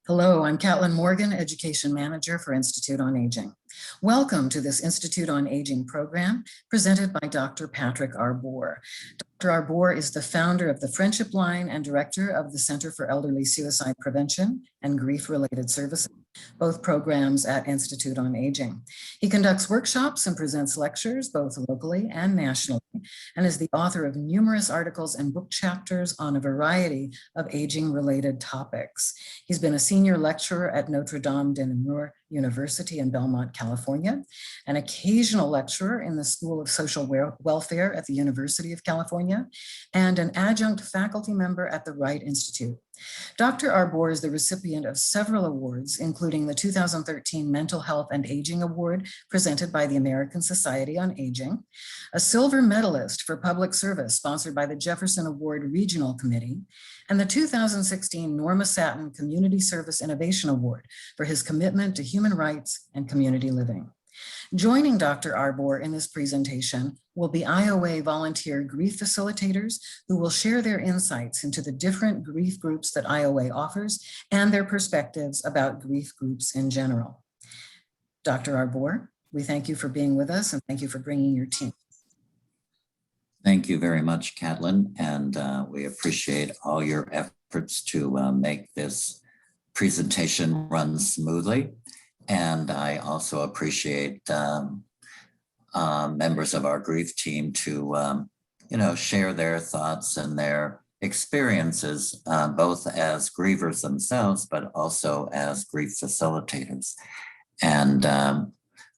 Hello, I'm Catlin Morgan, Education Manager for Institute on Aging. Welcome to this Institute on Aging program presented by Dr. Patrick Arbore. Dr. Arbore is the founder of the Friendship Line and director of the Center for Elderly Suicide Prevention and Grief-Related Services, both programs at Institute on Aging. He conducts workshops and presents lectures both locally and nationally, and is the author of numerous articles and book chapters on a variety of aging-related topics. He's been a senior lecturer at Notre Dame de Namur University in Belmont, California, an occasional lecturer in the School of Social Welfare at the University of California, and an adjunct faculty member at the Wright Institute. Dr. Arbore is the recipient of several awards, including the 2013 Mental Health and Aging Award presented by the American Society on Aging, a silver medalist for public service sponsored by the Jefferson Award Regional Committee, and the 2016 Norma Satin Community Service Innovation Award for his commitment to human rights and community living. Joining Dr. Arbore in this presentation will be IOA volunteer grief facilitators who will share their insights into the different grief groups that IOA offers and their perspectives about grief groups in general. Dr. Arbore, we thank you for being with us and thank you for bringing your team. Thank you very much, Catlin, and we appreciate all your efforts to make this presentation run smoothly. And I also appreciate members of our grief team to, share their thoughts and their experiences, both as grievers themselves, but also as grief facilitators. And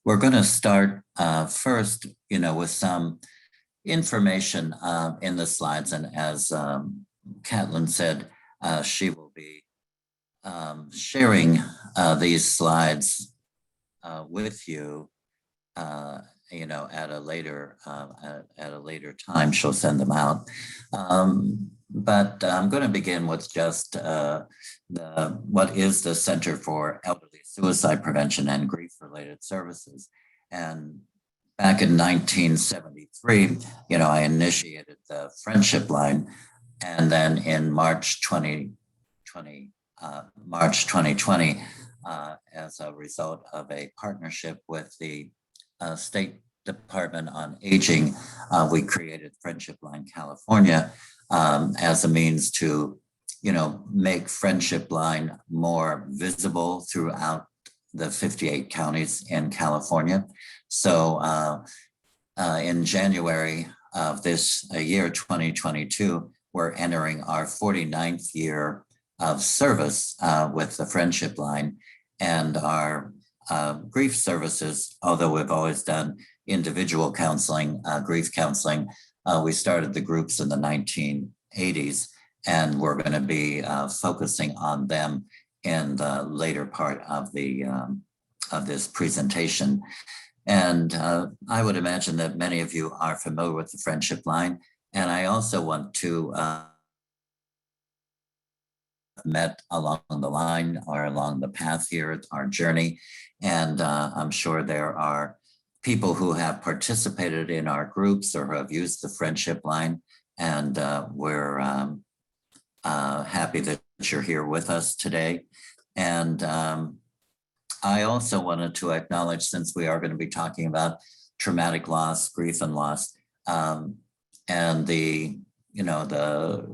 we're going to start first, with some information in the slides. And as Catlin said, she will be sharing these slides with you, at a later time. She'll send them out. But I'm going to begin with just what is the Center for Elderly Suicide Prevention and Grief-Related Services. And back in 1973, I initiated the Friendship Line, and then in March 2020, as a result of a partnership with the State Department on Aging, we created Friendship Line California as a means to, make Friendship Line more visible throughout the 58 counties in California. So in January of this year, 2022, we're entering our 49th year of service with the Friendship Line, and our grief services, although we've always done individual counseling, grief counseling, we started the groups in the 1980s, and we're going to be focusing on them in the later part of this presentation. And I would imagine that many of you are familiar with the Friendship Line, and I also want to met along the line or along the path here, our journey. And I'm sure there are people who have participated in our groups or who have used the Friendship Line. And we're happy that you're here with us today. And I also wanted to acknowledge, since we are going to be talking about traumatic loss, grief and loss, and the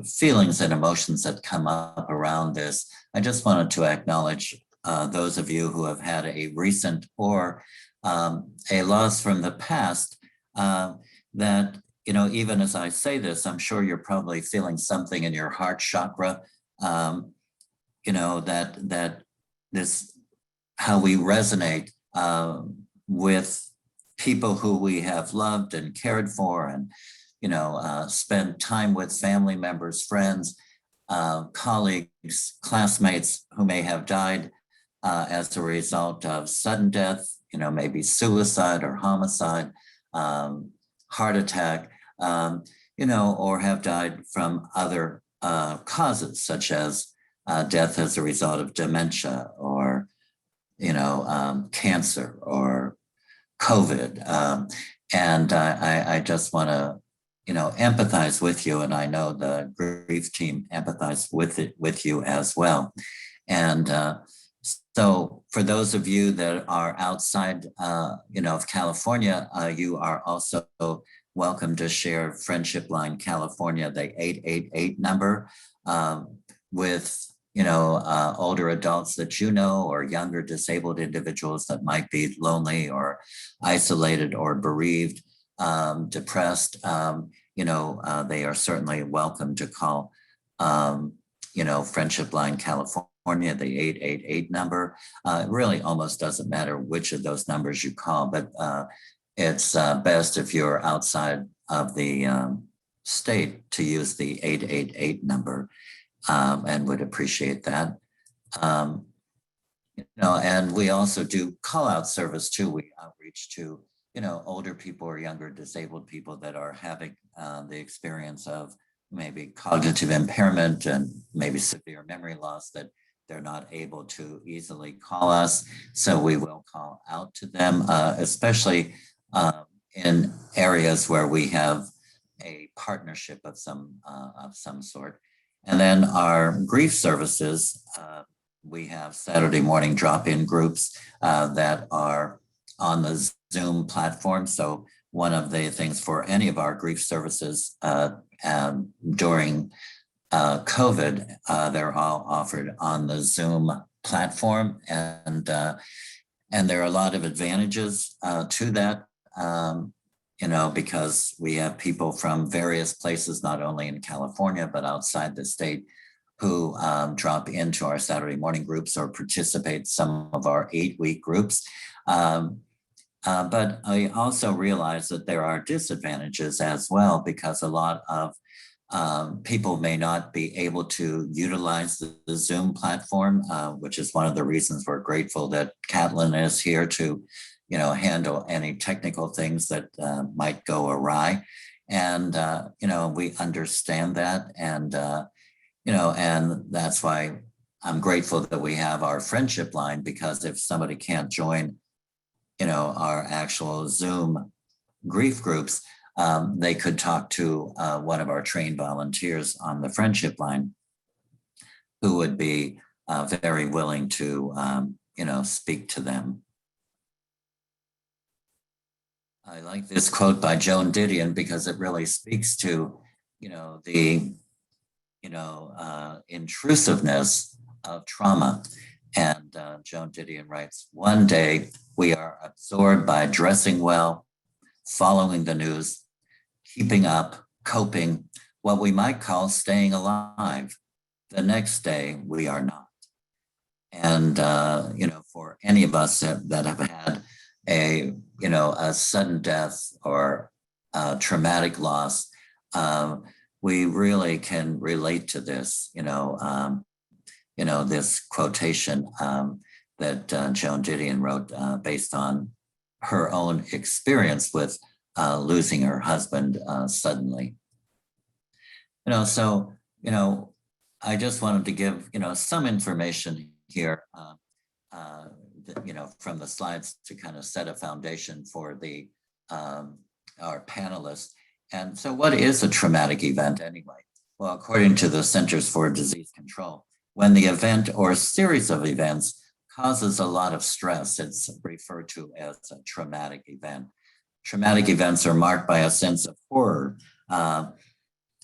feelings and emotions that come up around this, I just wanted to acknowledge those of you who have had a recent or a loss from the past, that, even as I say this, I'm sure you're probably feeling something in your heart chakra, that this, how we resonate with people who we have loved and cared for, and spend time with, family members, friends, colleagues, classmates who may have died as a result of sudden death, maybe suicide or homicide, heart attack, or have died from other causes, such as death as a result of dementia or, cancer or COVID. And I just want to, empathize with you, and I know the grief team empathizes with you as well. And so for those of you that are outside, of California, you are also welcome to share Friendship Line California, the 888 number, with older adults that or younger disabled individuals that might be lonely or isolated or bereaved, depressed. They are certainly welcome to call, Friendship Line California, the 888 number. It really almost doesn't matter which of those numbers you call, but it's best if you're outside of the state to use the 888 number. And would appreciate that. And we also do call out service too. We outreach to, older people or younger disabled people that are having the experience of maybe cognitive impairment and maybe severe memory loss, that they're not able to easily call us. So we will call out to them, especially in areas where we have a partnership of some sort. And then our grief services, we have Saturday morning drop-in groups that are on the Zoom platform. So one of the things for any of our grief services during COVID, they're all offered on the Zoom platform. And there are a lot of advantages to that. Because we have people from various places, not only in California, but outside the state, who drop into our Saturday morning groups or participate in some of our 8-week groups. But I also realize that there are disadvantages as well, because a lot of people may not be able to utilize the Zoom platform, which is one of the reasons we're grateful that Catlin is here to handle any technical things that might go awry. And, we understand that. And, and that's why I'm grateful that we have our friendship line, because if somebody can't join, our actual Zoom grief groups, they could talk to one of our trained volunteers on the friendship line, who would be very willing to, speak to them. I like this quote by Joan Didion because it really speaks to, the, intrusiveness of trauma. And Joan Didion writes, "One day we are absorbed by dressing well, following the news, keeping up, coping, what we might call staying alive. The next day we are not." And, for any of us that have had a sudden death or a traumatic loss, we really can relate to this, this quotation that Joan Didion wrote based on her own experience with losing her husband suddenly. So, I just wanted to give, some information here, from the slides to kind of set a foundation for our panelists. And so what is a traumatic event anyway? Well, according to the Centers for Disease Control, when the event or series of events causes a lot of stress, it's referred to as a traumatic event. Traumatic events are marked by a sense of horror,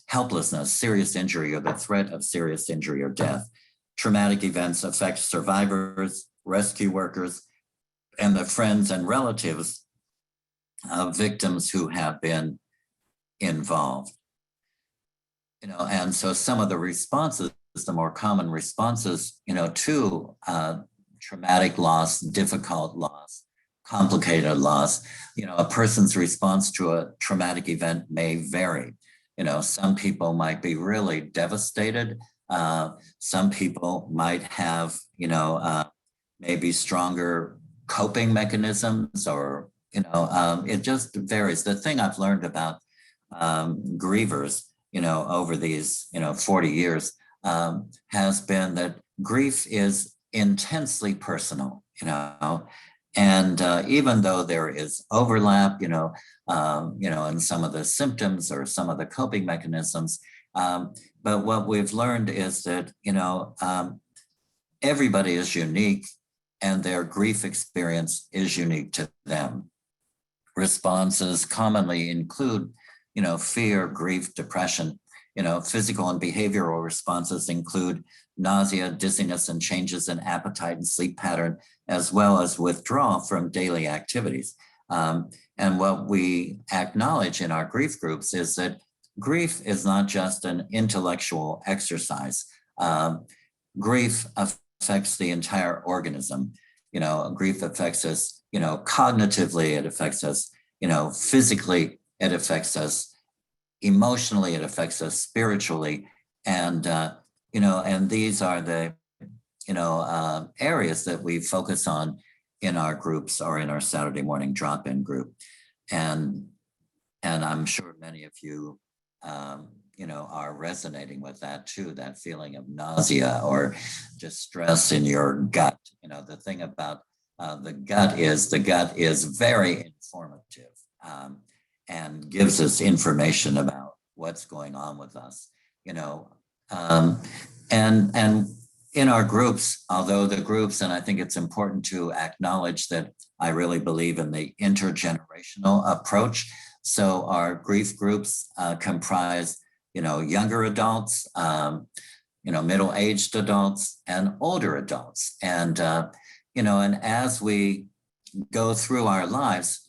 helplessness, serious injury, or the threat of serious injury or death. Traumatic events affect survivors, rescue workers, and the friends and relatives of victims who have been involved. And so some of the responses, the more common responses, to traumatic loss, difficult loss, complicated loss, a person's response to a traumatic event may vary. Some people might be really devastated. Some people might have, maybe stronger coping mechanisms, or, it just varies. The thing I've learned about grievers, over these, 40 years, has been that grief is intensely personal, and even though there is overlap, in some of the symptoms or some of the coping mechanisms, but what we've learned is that, everybody is unique and their grief experience is unique to them. Responses commonly include, fear, grief, depression. Physical and behavioral responses include nausea, dizziness, and changes in appetite and sleep pattern, as well as withdrawal from daily activities. And what we acknowledge in our grief groups is that grief is not just an intellectual exercise. Grief affects the entire organism. Grief affects us, cognitively, it affects us, physically, it affects us, emotionally, it affects us, spiritually. And, and these are the, areas that we focus on in our groups or in our Saturday morning drop-in group. And I'm sure many of you, are resonating with that too, that feeling of nausea or distress in your gut. The thing about the gut is very informative and gives us information about what's going on with us, and in our groups, although the groups, and I think it's important to acknowledge that I really believe in the intergenerational approach. So our grief groups comprise, younger adults, middle-aged adults, and older adults. And, and as we go through our lives,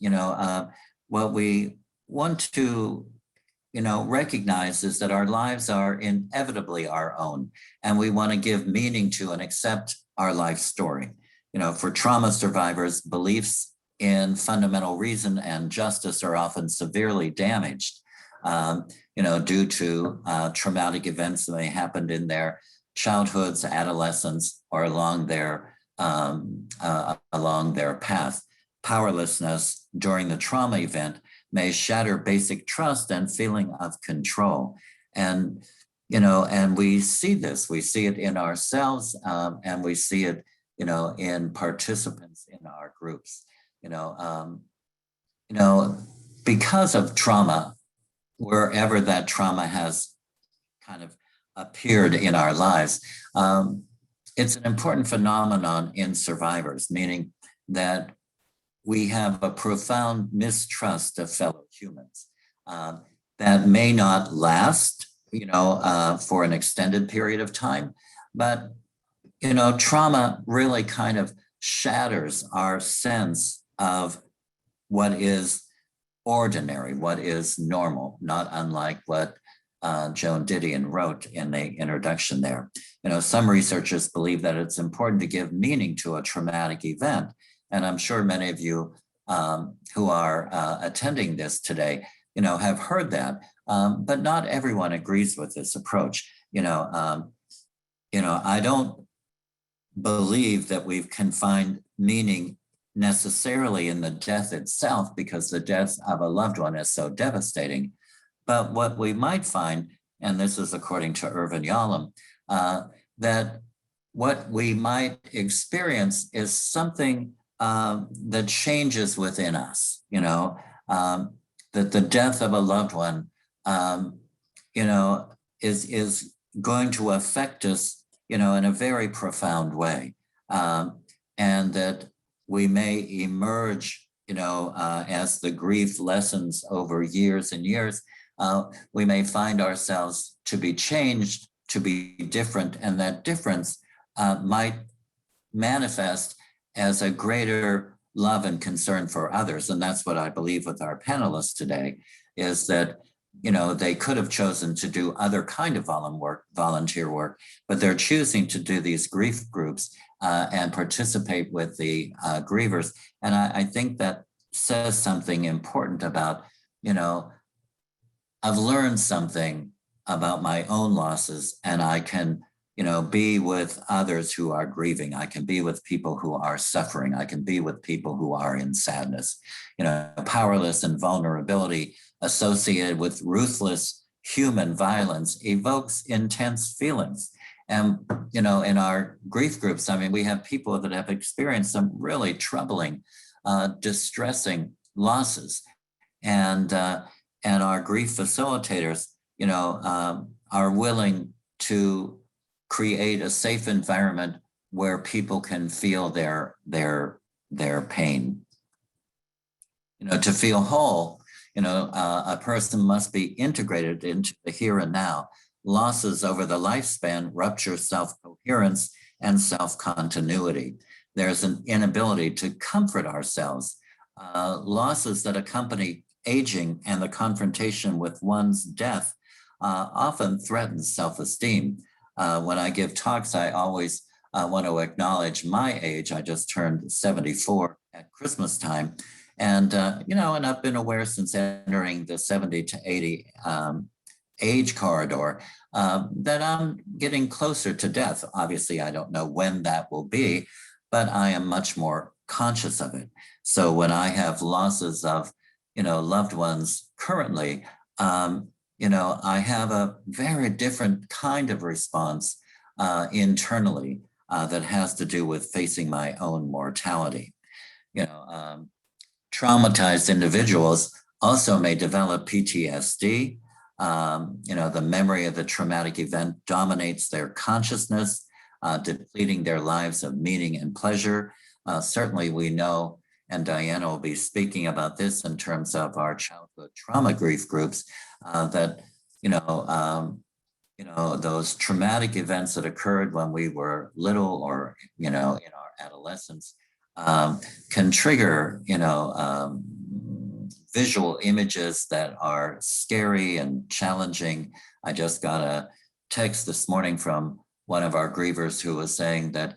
what we want to, recognize is that our lives are inevitably our own, and we want to give meaning to and accept our life story. For trauma survivors, beliefs in fundamental reason and justice are often severely damaged, due to traumatic events that may have happened in their childhoods, adolescence, or along their path. Powerlessness during the trauma event may shatter basic trust and feeling of control. And, and we see this, we see it in ourselves, and we see it, in participants in our groups. Because of trauma, wherever that trauma has kind of appeared in our lives, it's an important phenomenon in survivors, meaning that we have a profound mistrust of fellow humans that may not last, for an extended period of time, but, trauma really kind of shatters our sense of what is ordinary, what is normal, not unlike what Joan Didion wrote in the introduction there. Some researchers believe that it's important to give meaning to a traumatic event. And I'm sure many of you who are attending this today, have heard that, but not everyone agrees with this approach. I don't believe that we can find meaning necessarily in the death itself, because the death of a loved one is so devastating. But what we might find, and this is according to Irvin Yalom, that what we might experience is something that changes within us, that the death of a loved one, is going to affect us, in a very profound way. And that we may emerge, as the grief lessens over years and years, we may find ourselves to be changed, to be different, and that difference might manifest as a greater love and concern for others. And that's what I believe with our panelists today, is that, they could have chosen to do other kind of volunteer work, but they're choosing to do these grief groups and participate with the grievers. And I think that says something important about, I've learned something about my own losses, and I can, be with others who are grieving. I can be with people who are suffering. I can be with people who are in sadness. Powerless and vulnerability associated with ruthless human violence evokes intense feelings. And, in our grief groups, we have people that have experienced some really troubling, distressing losses. And our grief facilitators, are willing to create a safe environment where people can feel their pain. To feel whole, a person must be integrated into the here and now. Losses over the lifespan rupture self-coherence and self-continuity. There's an inability to comfort ourselves. Losses that accompany aging and the confrontation with one's death often threatens self-esteem. When I give talks, I always want to acknowledge my age. I just turned 74 at Christmas time. And I've been aware since entering the 70 to 80 age corridor that I'm getting closer to death. Obviously, I don't know when that will be, but I am much more conscious of it. So when I have losses of, loved ones currently, I have a very different kind of response internally that has to do with facing my own mortality. Traumatized individuals also may develop PTSD. The memory of the traumatic event dominates their consciousness, depleting their lives of meaning and pleasure. Certainly we know, and Diana will be speaking about this in terms of our childhood trauma grief groups, that, those traumatic events that occurred when we were little or, in our adolescence, can trigger, visual images that are scary and challenging. I just got a text this morning from one of our grievers who was saying that,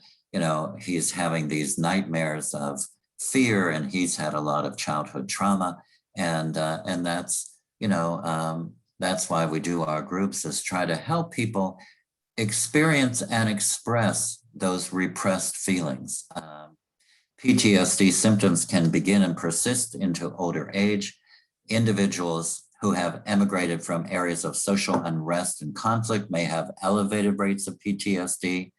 he's having these nightmares of fear and he's had a lot of childhood trauma. And that's, that's why we do our groups, is try to help people experience and express those repressed feelings. PTSD symptoms can begin and persist into older age. Individuals who have emigrated from areas of social unrest and conflict may have elevated rates of PTSD.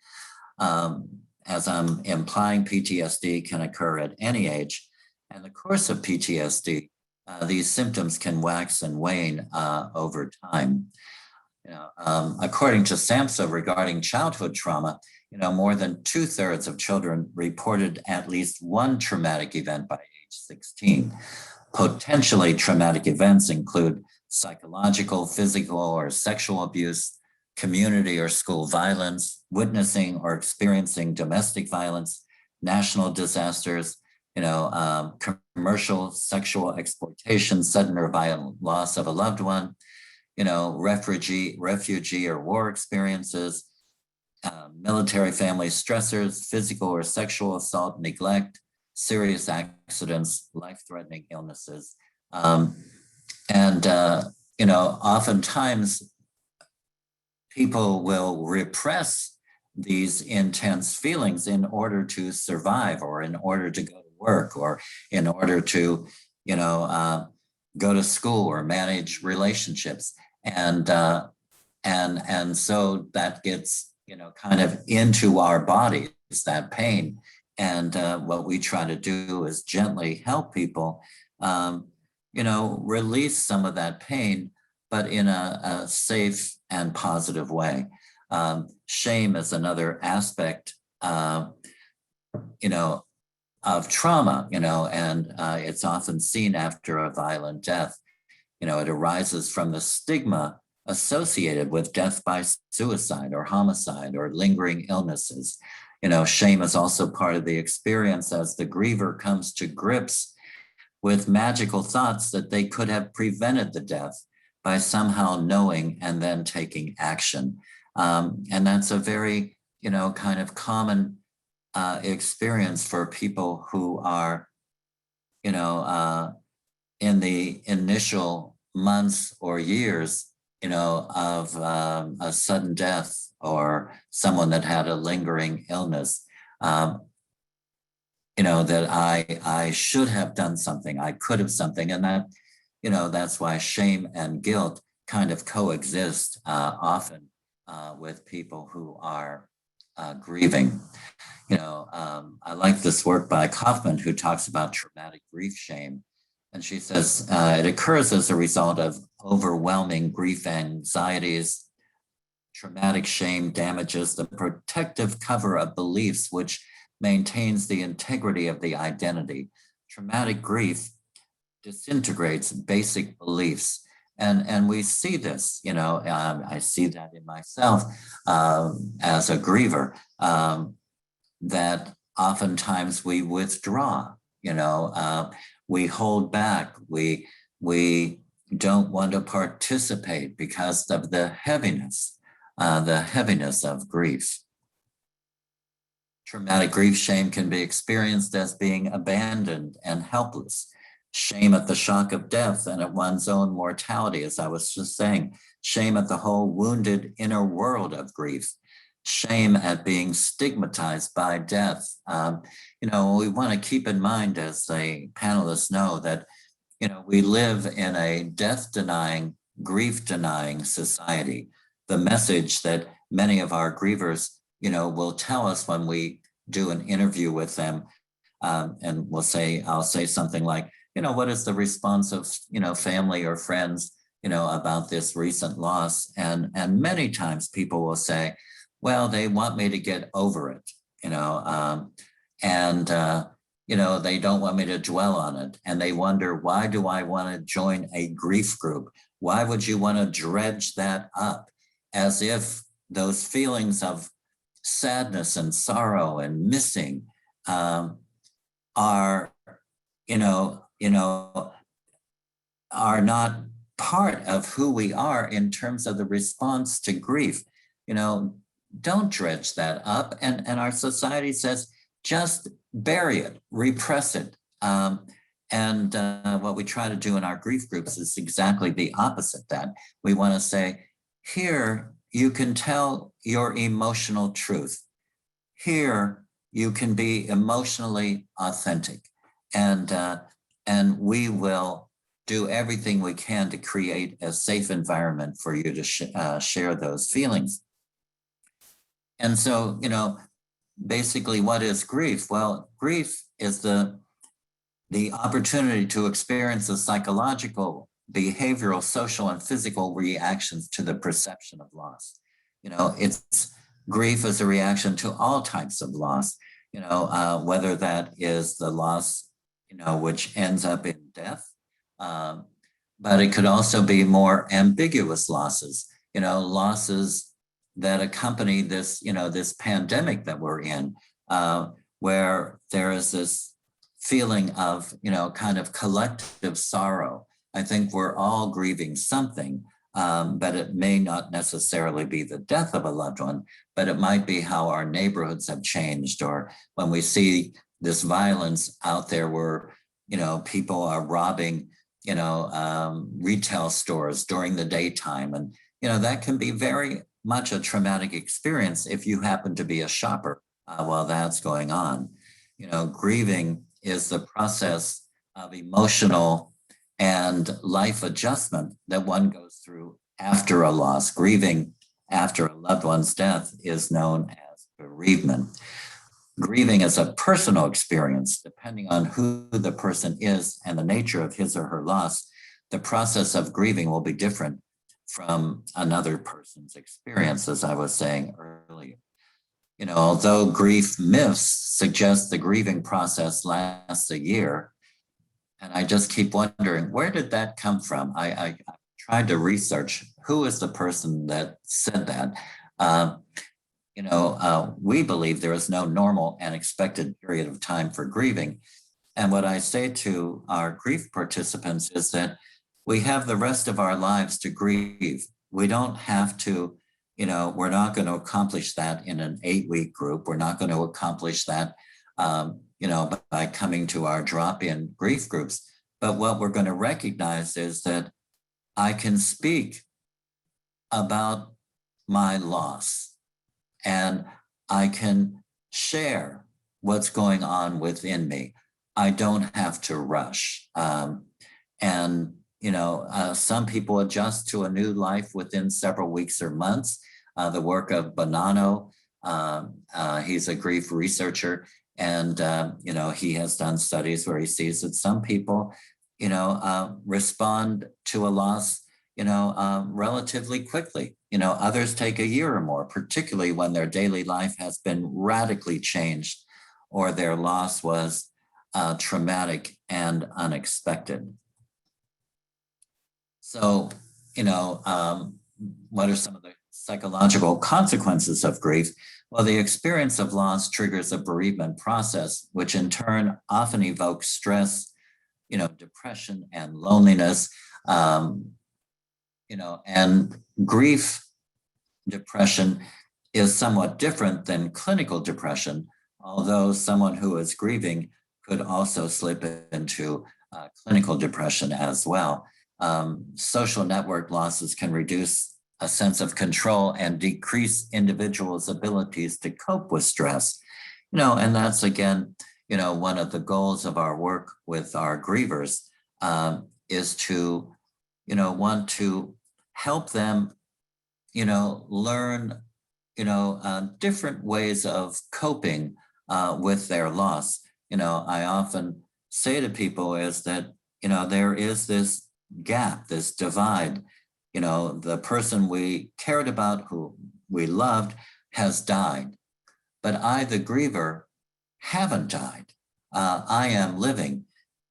As I'm implying, PTSD can occur at any age. And the course of PTSD, these symptoms can wax and wane over time. According to SAMHSA regarding childhood trauma, more than 2/3 of children reported at least one traumatic event by age 16. Potentially traumatic events include psychological, physical, or sexual abuse, community or school violence, witnessing or experiencing domestic violence, national disasters, commercial sexual exploitation, sudden or violent loss of a loved one, refugee or war experiences, military family stressors, physical or sexual assault, neglect, serious accidents, life-threatening illnesses. Oftentimes people will repress these intense feelings in order to survive, or in order to go to work, or in order to, go to school or manage relationships. And so that gets, kind of into our bodies, that pain. And what we try to do is gently help people, release some of that pain, but in a safe and positive way. Shame is another aspect, of trauma, and it's often seen after a violent death. It arises from the stigma associated with death by suicide or homicide or lingering illnesses. Shame is also part of the experience as the griever comes to grips with magical thoughts that they could have prevented the death by somehow knowing and then taking action. And that's a very, kind of common experience for people who are, in the initial months or years, of a sudden death or someone that had a lingering illness, that I should have done something, I could have something. And that, that's why shame and guilt kind of coexist often with people who are grieving. I like this work by Kaufman, who talks about traumatic grief shame. And she says, it occurs as a result of overwhelming grief anxieties, Traumatic shame damages the protective cover of beliefs, which maintains the integrity of the identity. Traumatic grief disintegrates basic beliefs. And we see this, I see that in myself as a griever, that oftentimes we withdraw, we hold back, we don't want to participate because of the heaviness of grief. Traumatic grief shame can be experienced as being abandoned and helpless. Shame at the shock of death and at one's own mortality, as I was just saying. Shame at the whole wounded inner world of grief. Shame at being stigmatized by death. We want to keep in mind, as the panelists know, that we live in a death-denying, grief-denying society. The message that many of our grievers, will tell us when we do an interview with them, and I'll say something like, what is the response of, family or friends, about this recent loss? And many times people will say, well, they want me to get over it, they don't want me to dwell on it. And they wonder, why do I want to join a grief group? Why would you want to dredge that up? As if those feelings of sadness and sorrow and missing are not part of who we are in terms of the response to grief. Don't dredge that up. And our society says, just bury it, repress it. What we try to do in our grief groups is exactly the opposite. That we want to say, here you can tell your emotional truth. Here you can be emotionally authentic. And we will do everything we can to create a safe environment for you to share those feelings. And so, basically, what is grief? Well, grief is the opportunity to experience the psychological, behavioral, social, and physical reactions to the perception of loss. Grief is a reaction to all types of loss, whether that is the loss, which ends up in death, but it could also be more ambiguous losses, losses that accompany this, this pandemic that we're in, where there is this feeling of, kind of collective sorrow. I think we're all grieving something, but it may not necessarily be the death of a loved one, but it might be how our neighborhoods have changed, or when we see this violence out there where, people are robbing, retail stores during the daytime. And, that can be very much a traumatic experience if you happen to be a shopper while that's going on. Grieving is the process of emotional and life adjustment that one goes through after a loss. Grieving after a loved one's death is known as bereavement. Grieving is a personal experience. Depending on who the person is and the nature of his or her loss, the process of grieving will be different from another person's experience, as I was saying earlier. Although grief myths suggest the grieving process lasts a year, and I just keep wondering, where did that come from? I tried to research who is the person that said that. We believe there is no normal and expected period of time for grieving. And what I say to our grief participants is that we have the rest of our lives to grieve. We don't have to, we're not going to accomplish that in an 8-week group. We're not going to accomplish that, by coming to our drop-in grief groups. But what we're going to recognize is that I can speak about my loss, and I can share what's going on within me. I don't have to rush. Some people adjust to a new life within several weeks or months. The work of Bonanno, he's a grief researcher, and he has done studies where he sees that some people, respond to a loss relatively quickly. Others take a year or more, particularly when their daily life has been radically changed or their loss was traumatic and unexpected. So, what are some of the psychological consequences of grief? Well, the experience of loss triggers a bereavement process, which in turn often evokes stress, depression and loneliness, and grief depression is somewhat different than clinical depression, although someone who is grieving could also slip into clinical depression as well. Social network losses can reduce a sense of control and decrease individuals' abilities to cope with stress. And that's again, one of the goals of our work with our grievers is to, want to help them, learn, different ways of coping with their loss. I often say to people is that, there is this gap, this divide. The person we cared about, who we loved, has died. But I, the griever, haven't died. I am living,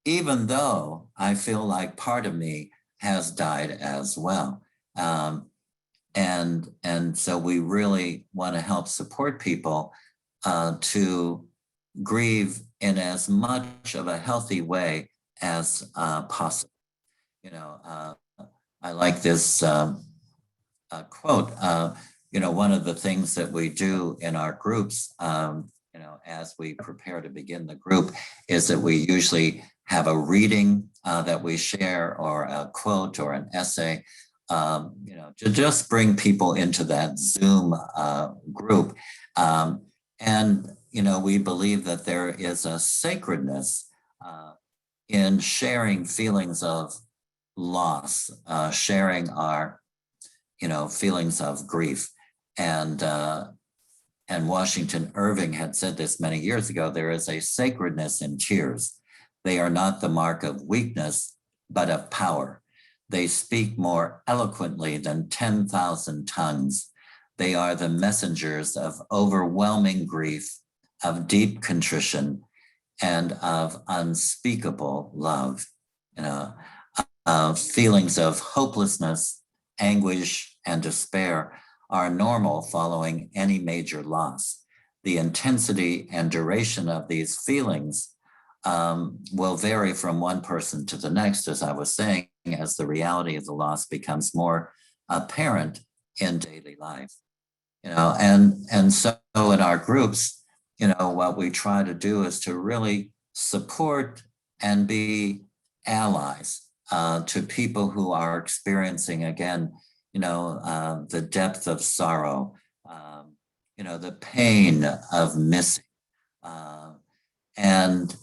even though I feel like part of me has died as well. And so we really want to help support people to grieve in as much of a healthy way as possible. I like this quote. One of the things that we do in our groups, as we prepare to begin the group, is that we usually have a reading that we share, or a quote or an essay, to just bring people into that Zoom group. And we believe that there is a sacredness in sharing feelings of loss, sharing our, feelings of grief. And Washington Irving had said this many years ago: there is a sacredness in tears. They are not the mark of weakness, but of power. They speak more eloquently than 10,000 tongues. They are the messengers of overwhelming grief, of deep contrition, and of unspeakable love. Feelings of hopelessness, anguish, and despair are normal following any major loss. The intensity and duration of these feelings will vary from one person to the next, as I was saying, as the reality of the loss becomes more apparent in daily life. And so in our groups, what we try to do is to really support and be allies to people who are experiencing, again, the depth of sorrow, the pain of missing. And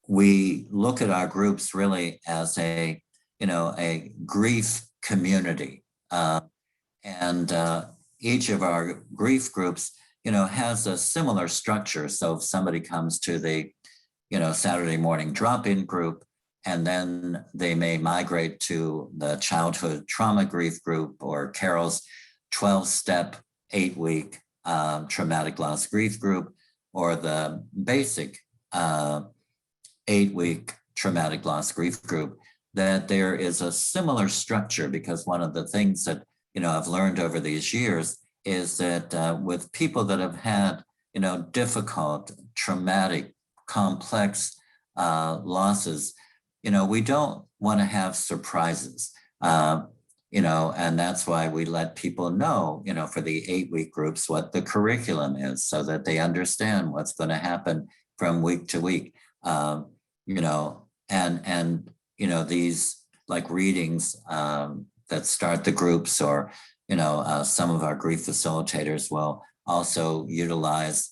we look at our groups really as a grief community. And each of our grief groups, has a similar structure. So if somebody comes to the, Saturday morning drop-in group, and then they may migrate to the childhood trauma grief group, or Carol's 12-step 8-week traumatic loss grief group, or the basic 8-week traumatic loss grief group, that there is a similar structure. Because one of the things that, I've learned over these years is that with people that have had, difficult, traumatic, complex losses, we don't want to have surprises, and that's why we let people know, for the 8-week groups, what the curriculum is, so that they understand what's going to happen from week to week, and these like readings that start the groups, or, some of our grief facilitators will also utilize,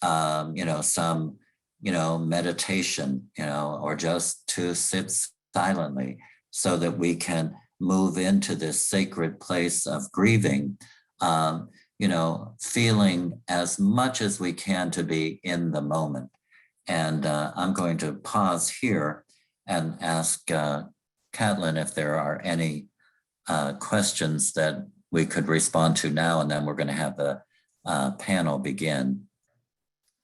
some, meditation, or just to sit silently, so that we can move into this sacred place of grieving, feeling as much as we can to be in the moment. And I'm going to pause here and ask Catlin if there are any questions that we could respond to now, and then we're going to have the panel begin.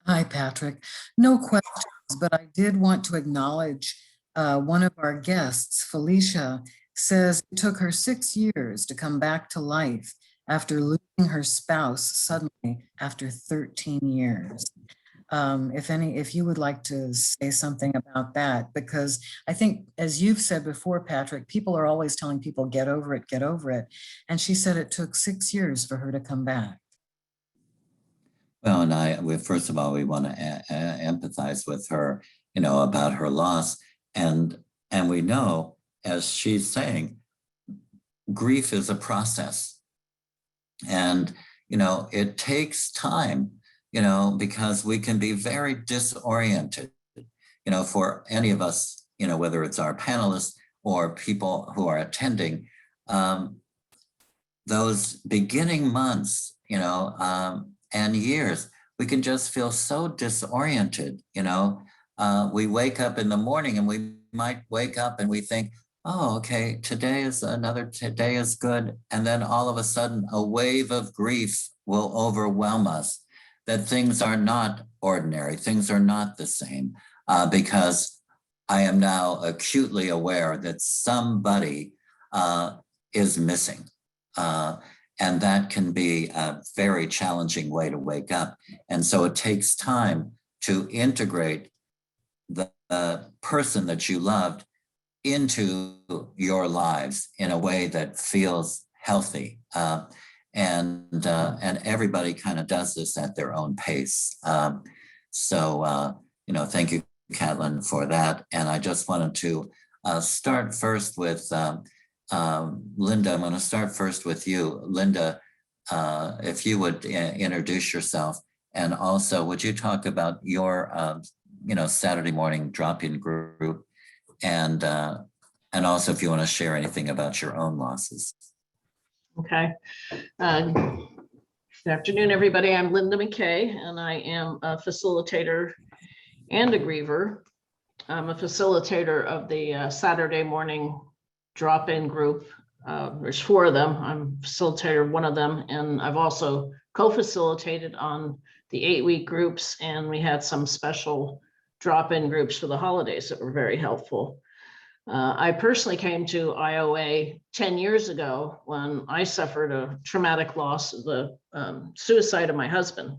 Hi, Patrick. No questions, but I did want to acknowledge one of our guests, Felicia, says it took her 6 years to come back to life after losing her spouse suddenly after 13 years. If you would like to say something about that, because I think, as you've said before, Patrick, people are always telling people, get over it, get over it. And she said it took 6 years for her to come back. Well, and first of all, we want to empathize with her, about her loss. And we know, as she's saying, grief is a process. And, it takes time, because we can be very disoriented, for any of us, whether it's our panelists or people who are attending, those beginning months, and years, we can just feel so disoriented. We wake up in the morning and we might wake up and we think, oh, okay, today is good. And then all of a sudden, a wave of grief will overwhelm us, that things are not ordinary, things are not the same, because I am now acutely aware that somebody is missing. And that can be a very challenging way to wake up. And so it takes time to integrate the person that you loved into your lives in a way that feels healthy. And everybody kind of does this at their own pace. So thank you, Catlin, for that. And I just wanted to start first with Linda. I'm going to start first with you. Linda, if you would introduce yourself, and also would you talk about your Saturday morning drop-in group, and also if you want to share anything about your own losses. Okay. Good afternoon, everybody. I'm Linda McKay, and I am a facilitator and a griever. I'm a facilitator of the Saturday morning drop-in group. There's 4 of them. I'm facilitator of one of them, and I've also co-facilitated on the 8-week groups, and we had some special drop-in groups for the holidays that were very helpful. I personally came to IOA 10 years ago when I suffered a traumatic loss of the suicide of my husband.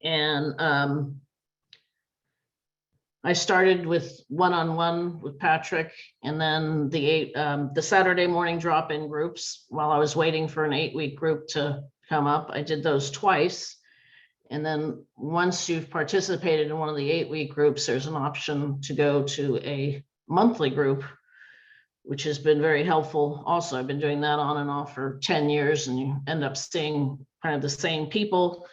And I started with one-on-one with Patrick, and then the Saturday morning drop-in groups while I was waiting for an 8-week group to come up. I did those twice. And then once you've participated in one of the 8-week groups, there's an option to go to a monthly group, which has been very helpful. Also, I've been doing that on and off for 10 years, and you end up seeing kind of the same people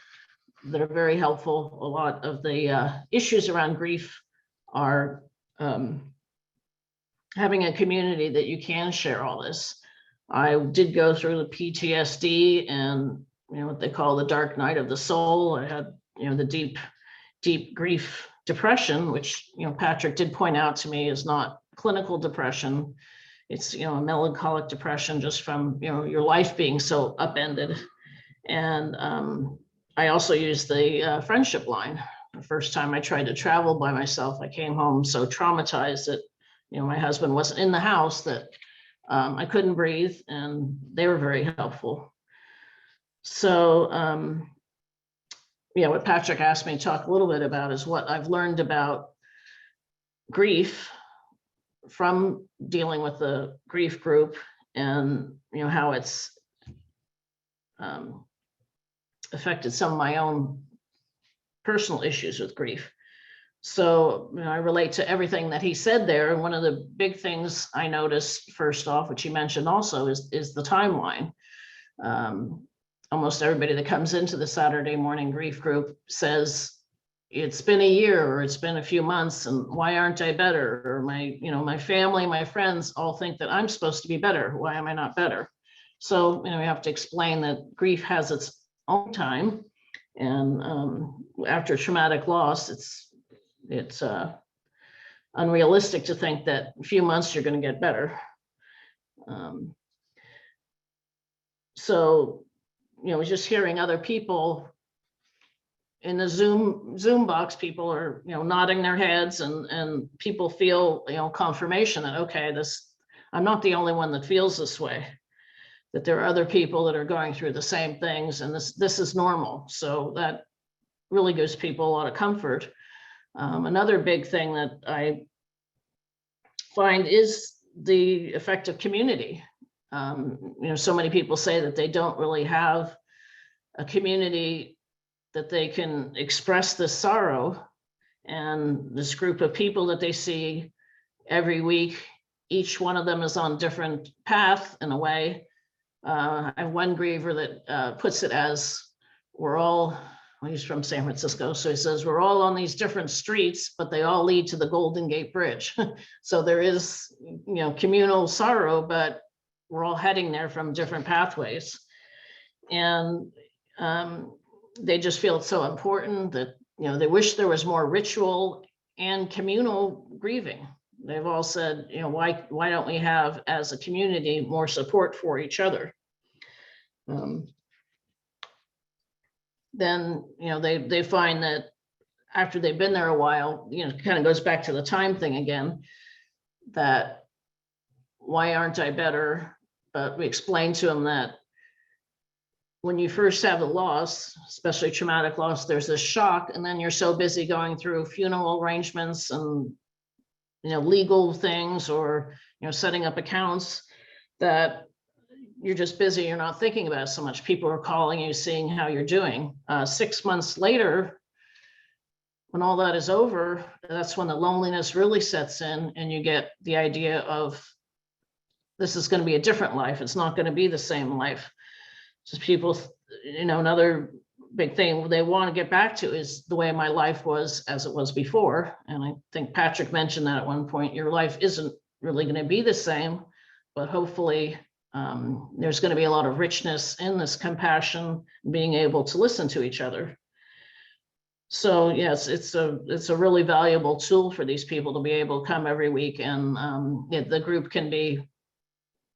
that are very helpful. A lot of the issues around grief are having a community that you can share all this. I did go through the PTSD and what they call the dark night of the soul. I had the deep grief depression, which Patrick did point out to me is not clinical depression. It's a melancholic depression just from your life being so upended. And I also used the friendship line. The first time I tried to travel by myself, I came home so traumatized that my husband wasn't in the house, that I couldn't breathe, and they were very helpful. So what Patrick asked me to talk a little bit about is what I've learned about grief from dealing with the grief group, and how it's affected some of my own personal issues with grief. So I relate to everything that he said there. And one of the big things I noticed first off, which he mentioned also, is the timeline. Almost everybody that comes into the Saturday morning grief group says it's been a year or it's been a few months, and why aren't I better? Or my family, my friends all think that I'm supposed to be better. Why am I not better? So we have to explain that grief has its own time, and after traumatic loss, it's unrealistic to think that in a few months you're going to get better. So, you know, just hearing other people in the Zoom box, people are, you know, nodding their heads, and people feel, you know, confirmation that, okay, I'm not the only one that feels this way, that there are other people that are going through the same things, and this is normal. So that really gives people a lot of comfort. Another big thing that I find is the effect of community. You know, so many people say that they don't really have a community that they can express this sorrow, and this group of people that they see every week, each one of them is on different path in a way. I have one griever that puts it as, we're all, well, he's from San Francisco, so he says, we're all on these different streets, but they all lead to the Golden Gate Bridge. So there is, you know, communal sorrow, but we're all heading there from different pathways. And they just feel it's so important that, you know, they wish there was more ritual and communal grieving. They've all said, you know, why don't we have, as a community, more support for each other? Then, you know, they find that after they've been there a while, you know, it kind of goes back to the time thing again, that why aren't I better? But we explain to them that when you first have a loss, especially traumatic loss, there's this shock, and then you're so busy going through funeral arrangements and, you know, legal things, or, you know, setting up accounts, that you're just busy, you're not thinking about it so much. People are calling you, seeing how you're doing. 6 months later, when all that is over, that's when the loneliness really sets in, and you get the idea of, this is going to be a different life. It's not going to be the same life. Just people, you know, another big thing they want to get back to is the way my life was as it was before. And I think Patrick mentioned that at one point, your life isn't really going to be the same, but hopefully there's going to be a lot of richness in this compassion, being able to listen to each other. So yes, it's a really valuable tool for these people to be able to come every week, and the group can be,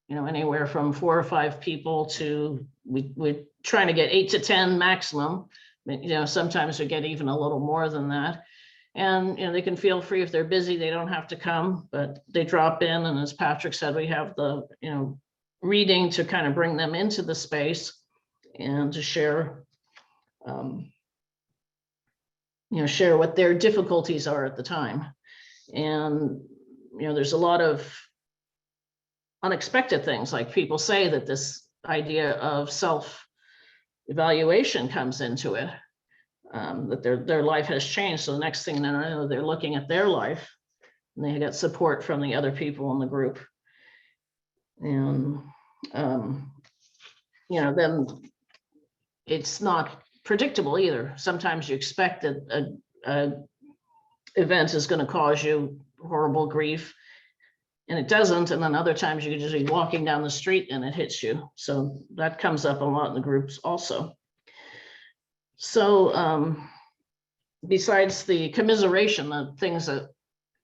you know, anywhere from 4 or 5 people to, we're trying to get 8 to 10 maximum. You know, sometimes we get even a little more than that. And, you know, they can feel free, if they're busy, they don't have to come, but they drop in. And as Patrick said, we have the, you know, reading to kind of bring them into the space and to share, you know, share what their difficulties are at the time. And, you know, there's a lot of unexpected things, like people say that this idea of self-evaluation comes into it, that their life has changed. So the next thing they know, they're looking at their life, and they get support from the other people in the group. And, you know, then it's not predictable either. Sometimes you expect that a event is going to cause you horrible grief, and it doesn't. And then other times you can just be walking down the street and it hits you. So that comes up a lot in the groups also. So besides the commiseration, the things that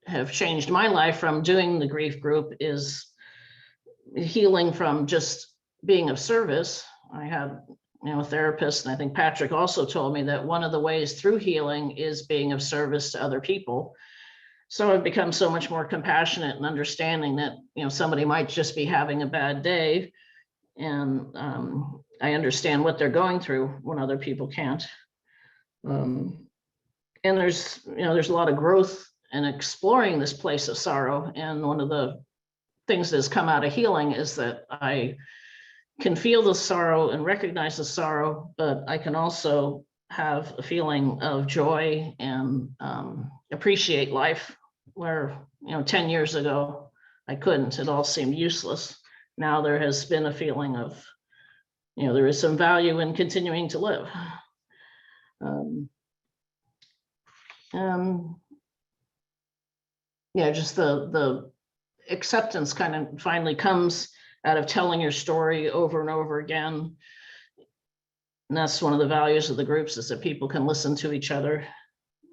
have changed my life from doing the grief group is healing from just being of service. I had, you know, a therapist, and I think Patrick also told me that one of the ways through healing is being of service to other people. So I've become so much more compassionate and understanding that, you know, somebody might just be having a bad day, and I understand what they're going through when other people can't. And there's, you know, there's a lot of growth in exploring this place of sorrow. And one of the things that's come out of healing is that I can feel the sorrow and recognize the sorrow, but I can also have a feeling of joy and appreciate life, where, you know, 10 years ago, I couldn't. It all seemed useless. Now there has been a feeling of, you know, there is some value in continuing to live. Yeah, just the acceptance kind of finally comes out of telling your story over and over again. And that's one of the values of the groups, is that people can listen to each other.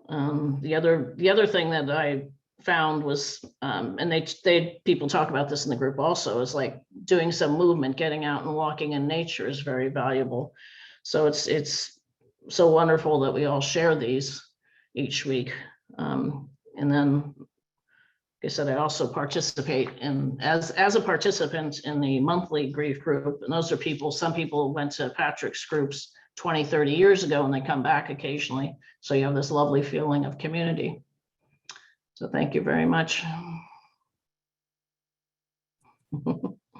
The other thing that I found was, and people talk about this in the group also, is like doing some movement, getting out and walking in nature is very valuable. So it's so wonderful that we all share these each week. And then, like I said, I also participate in as a participant in the monthly grief group. And those are people, some people went to Patrick's groups 20, 30 years ago, and they come back occasionally. So you have this lovely feeling of community. So thank you very much.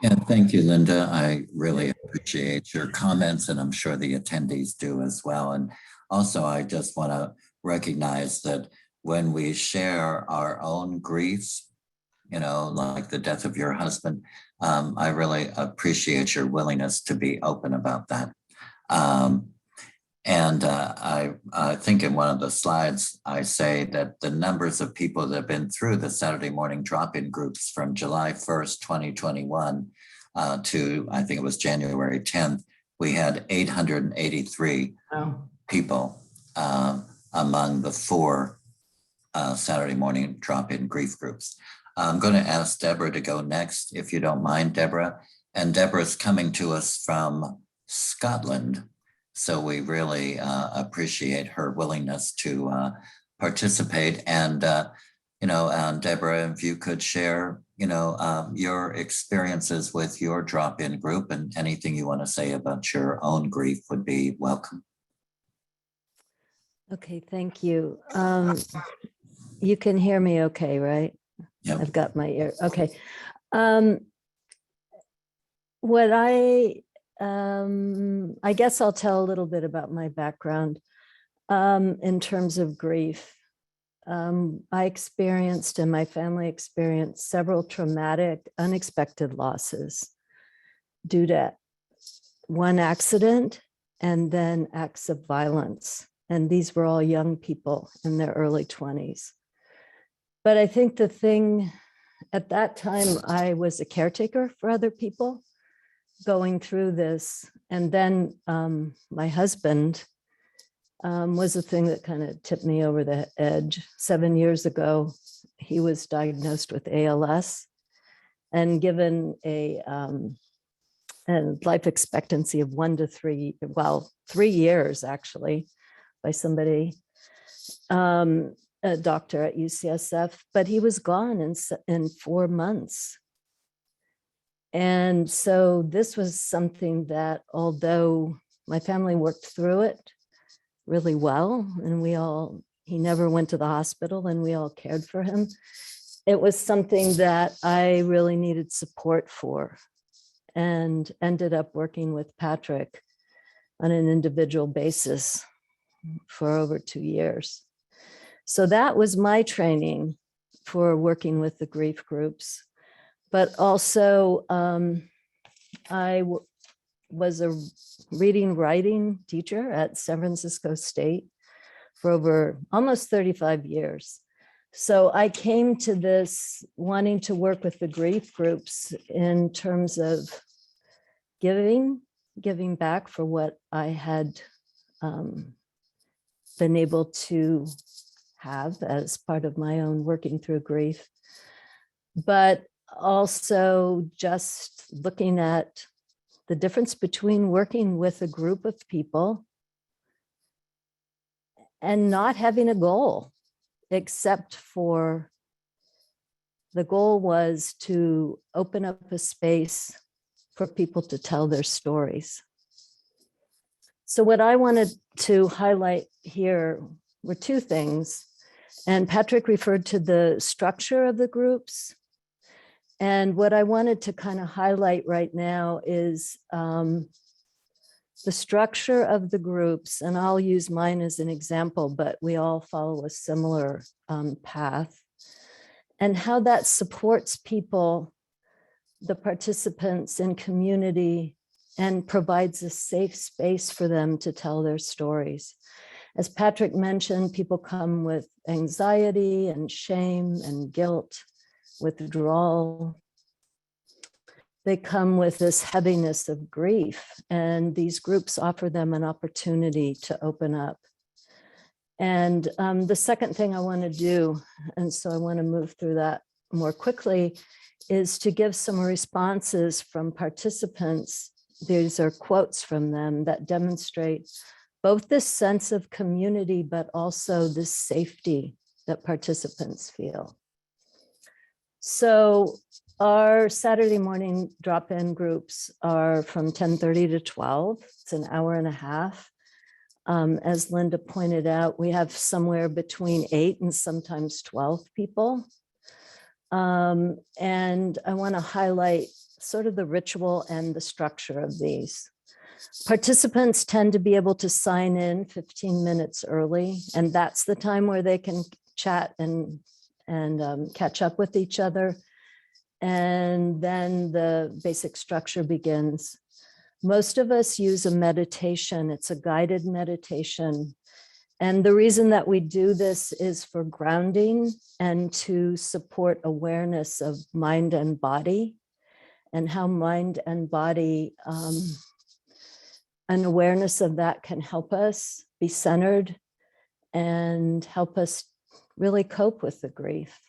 And thank you, Linda. I really appreciate your comments, and I'm sure the attendees do as well. And also, I just want to recognize that when we share our own griefs, you know, like the death of your husband, I really appreciate your willingness to be open about that. I think in one of the slides, I say that the numbers of people that have been through the Saturday morning drop-in groups from July 1st, 2021 to, I think it was January 10th, we had 883 people among the 4 Saturday morning drop-in grief groups. I'm going to ask Deborah to go next, if you don't mind, Deborah. And Deborah's coming to us from Scotland. So we really appreciate her willingness to participate. And, Deborah, if you could share, your experiences with your drop-in group, and anything you want to say about your own grief would be welcome. Okay, thank you. You can hear me okay, right? Yep. I've got my ear. Okay. What I guess I'll tell a little bit about my background in terms of grief. I experienced, and my family experienced, several traumatic, unexpected losses due to one accident and then acts of violence. And these were all young people in their early 20s. But I think the thing at that time, I was a caretaker for other people going through this. And then my husband was the thing that kind of tipped me over the edge. 7 years ago, he was diagnosed with ALS and given a life expectancy of 1 to 3, 3 years actually, by somebody, a doctor at UCSF, but he was gone in 4 months. And so this was something that, although my family worked through it really well, and he never went to the hospital, and we all cared for him, it was something that I really needed support for, and ended up working with Patrick on an individual basis for over 2 years. So that was my training for working with the grief groups. But also, I was a reading, writing teacher at San Francisco State for over almost 35 years. So I came to this wanting to work with the grief groups in terms of giving back for what I had been able to have as part of my own working through grief, but also just looking at the difference between working with a group of people and not having a goal, except for the goal was to open up a space for people to tell their stories. So what I wanted to highlight here were 2 things. And Patrick referred to the structure of the groups. And what I wanted to kind of highlight right now is the structure of the groups. And I'll use mine as an example, but we all follow a similar path. And how that supports people, the participants in community, and provides a safe space for them to tell their stories. As Patrick mentioned, people come with anxiety and shame and guilt, withdrawal. They come with this heaviness of grief, and these groups offer them an opportunity to open up. And the second thing I want to do, and so I want to move through that more quickly, is to give some responses from participants. These are quotes from them that demonstrate both this sense of community, but also this safety that participants feel. So our Saturday morning drop-in groups are from 10:30 to 12. It's an hour and a half. As Linda pointed out, we have somewhere between 8 and sometimes 12 people. And I want to highlight sort of the ritual and the structure of these. Participants tend to be able to sign in 15 minutes early, and that's the time where they can chat and catch up with each other. And then the basic structure begins. Most of us use a meditation. It's a guided meditation. And the reason that we do this is for grounding and to support awareness of mind and body, and how mind and body, an awareness of that can help us be centered and help us really cope with the grief.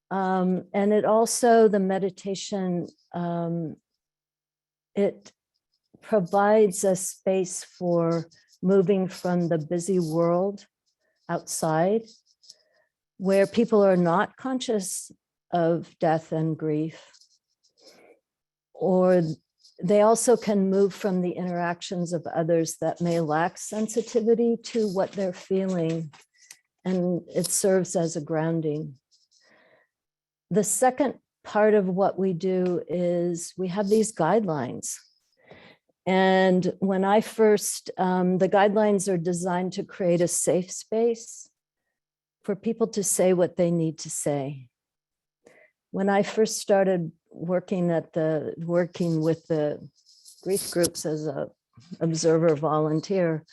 And it also, the meditation, it provides a space for moving from the busy world outside, where people are not conscious of death and grief, or they also can move from the interactions of others that may lack sensitivity to what they're feeling, and it serves as a grounding. The second part of what we do is we have these guidelines. And when I first, the guidelines are designed to create a safe space for people to say what they need to say. When I first started working with the grief groups as a observer volunteer,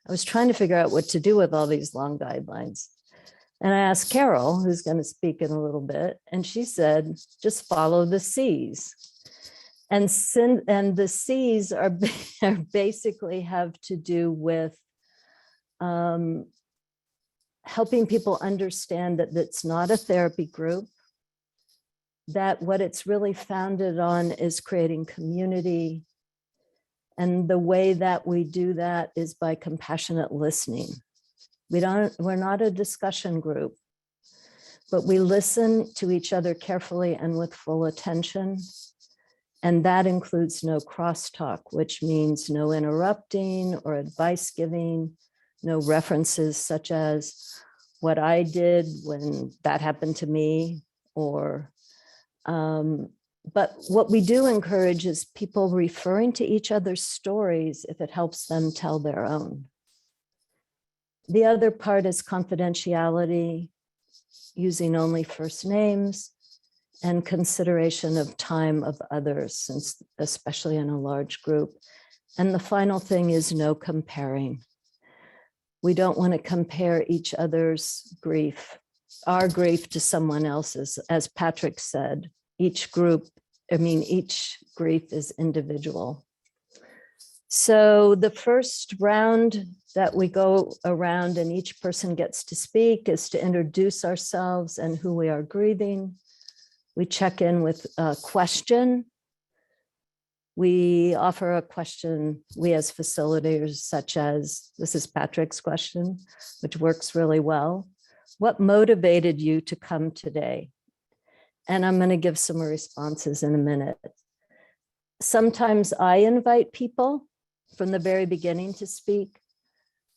I was trying to figure out what to do with all these long guidelines. And I asked Carol, who's going to speak in a little bit, and she said, just follow the C's. And the C's are basically have to do with helping people understand that it's not a therapy group, that what it's really founded on is creating community. And the way that we do that is by compassionate listening. We're not a discussion group, but we listen to each other carefully and with full attention. And that includes no crosstalk, which means no interrupting or advice giving, no references such as what I did when that happened to me, or, but what we do encourage is people referring to each other's stories if it helps them tell their own. The other part is confidentiality, using only first names, and consideration of time of others, since especially in a large group. And the final thing is no comparing. We don't want to compare each other's grief, our grief, to someone else's. As Patrick said, each grief is individual. So the first round that we go around and each person gets to speak is to introduce ourselves and who we are grieving. We check in with a question. We offer a question, we as facilitators, such as, this is Patrick's question, which works really well. What motivated you to come today? And I'm going to give some responses in a minute. Sometimes I invite people from the very beginning to speak,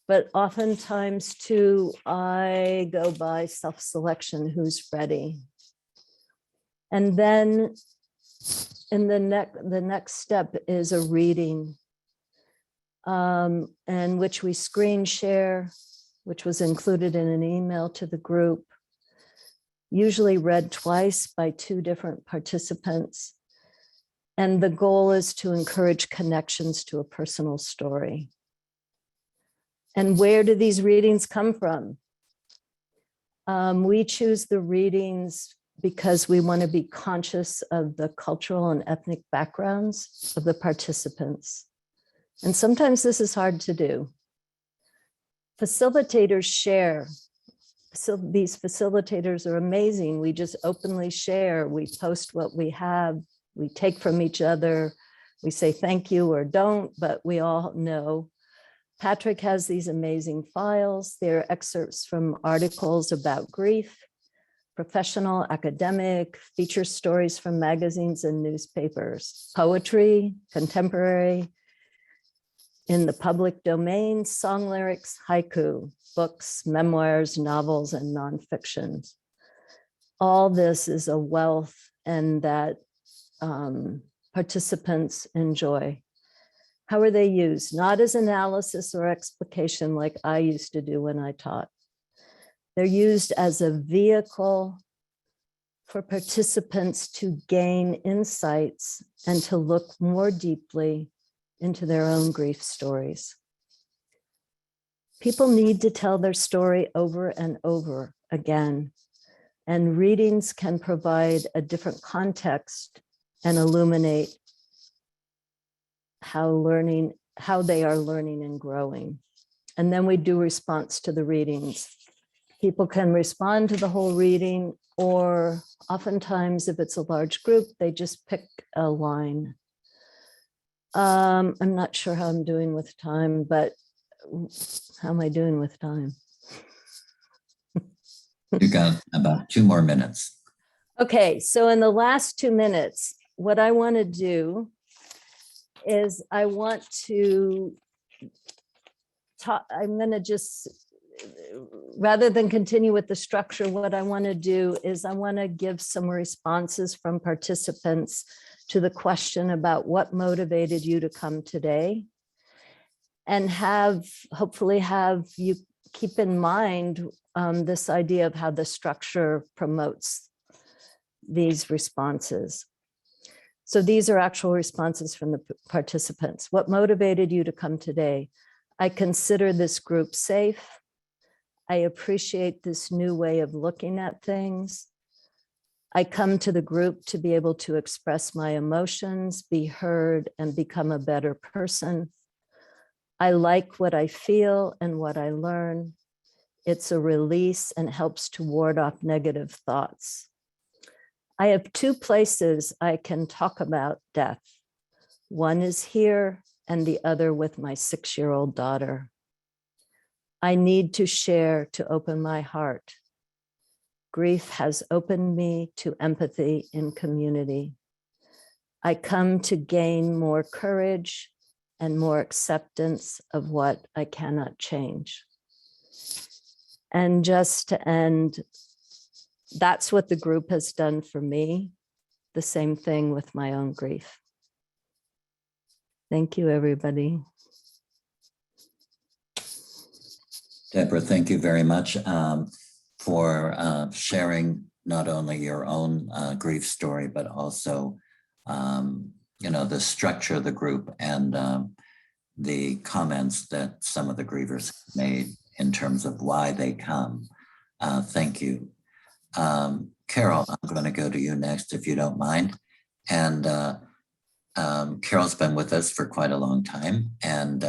but oftentimes too, I go by self-selection, who's ready. And then in the next step is a reading, and which we screen share, which was included in an email to the group, usually read twice by 2 different participants. And the goal is to encourage connections to a personal story. And where do these readings come from? We choose the readings because we want to be conscious of the cultural and ethnic backgrounds of the participants. And sometimes this is hard to do. Facilitators share. So these facilitators are amazing. We just openly share. We post what we have. We take from each other. We say thank you or don't, but we all know. Patrick has these amazing files. They're excerpts from articles about grief, professional, academic, feature stories from magazines and newspapers, poetry, contemporary, in the public domain, song lyrics, haiku, books, memoirs, novels, and nonfiction. All this is a wealth and that participants enjoy. How are they used? Not as analysis or explication like I used to do when I taught. They're used as a vehicle for participants to gain insights and to look more deeply into their own grief stories. People need to tell their story over and over again, and readings can provide a different context and illuminate how they are learning and growing. And then we do response to the readings. People can respond to the whole reading, or oftentimes if it's a large group, they just pick a line. I'm not sure how I'm doing with time, but how am I doing with time? You got about 2 more minutes. Okay, so in the last 2 minutes, what I want to do is I want to talk, I'm going to just, rather than continue with the structure, what I want to do is I want to give some responses from participants to the question about what motivated you to come today, and hopefully have you keep in mind this idea of how the structure promotes these responses. So these are actual responses from the participants. What motivated you to come today? I consider this group safe. I appreciate this new way of looking at things. I come to the group to be able to express my emotions, be heard, and become a better person. I like what I feel and what I learn. It's a release and helps to ward off negative thoughts. I have 2 places I can talk about death. One is here and the other with my 6-year-old daughter. I need to share to open my heart. Grief has opened me to empathy in community. I come to gain more courage and more acceptance of what I cannot change. And just to end, that's what the group has done for me. The same thing with my own grief. Thank you, everybody. Deborah, thank you very much for sharing not only your own grief story, but also, the structure of the group and the comments that some of the grievers made in terms of why they come. Thank you. Carol, I'm going to go to you next, if you don't mind. And Carol's been with us for quite a long time, and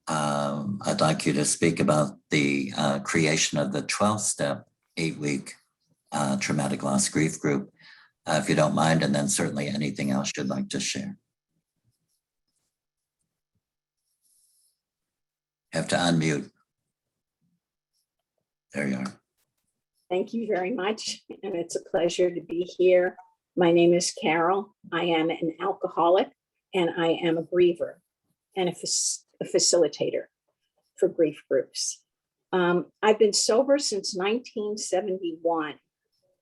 I'd like you to speak about the creation of the 12-step 8-week traumatic loss grief group, if you don't mind, and then certainly anything else you'd like to share. You have to unmute. There you are. Thank you very much, and it's a pleasure to be here. My name is Carol. I am an alcoholic, and I am a griever and a facilitator for grief groups. I've been sober since 1971,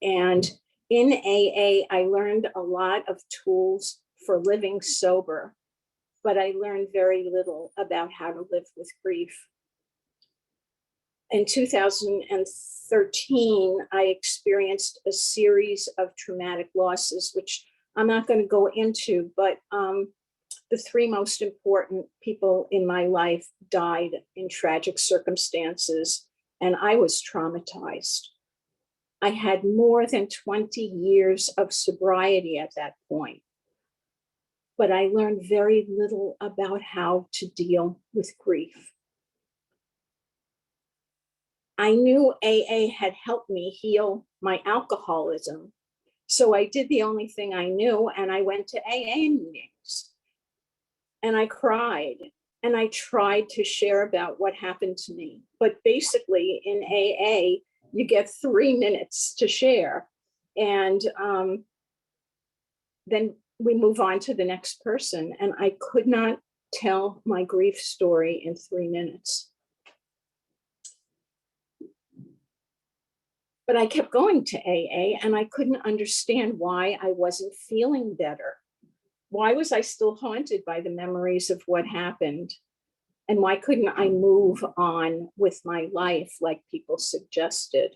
and in AA, I learned a lot of tools for living sober, but I learned very little about how to live with grief. In 2013, I experienced a series of traumatic losses, which I'm not going to go into, but the 3 most important people in my life died in tragic circumstances, and I was traumatized. I had more than 20 years of sobriety at that point, but I learned very little about how to deal with grief. I knew AA had helped me heal my alcoholism. So I did the only thing I knew, and I went to AA meetings and I cried and I tried to share about what happened to me. But basically in AA, you get 3 minutes to share. And then we move on to the next person. And I could not tell my grief story in 3 minutes. But I kept going to AA and I couldn't understand why I wasn't feeling better. Why was I still haunted by the memories of what happened? And why couldn't I move on with my life like people suggested?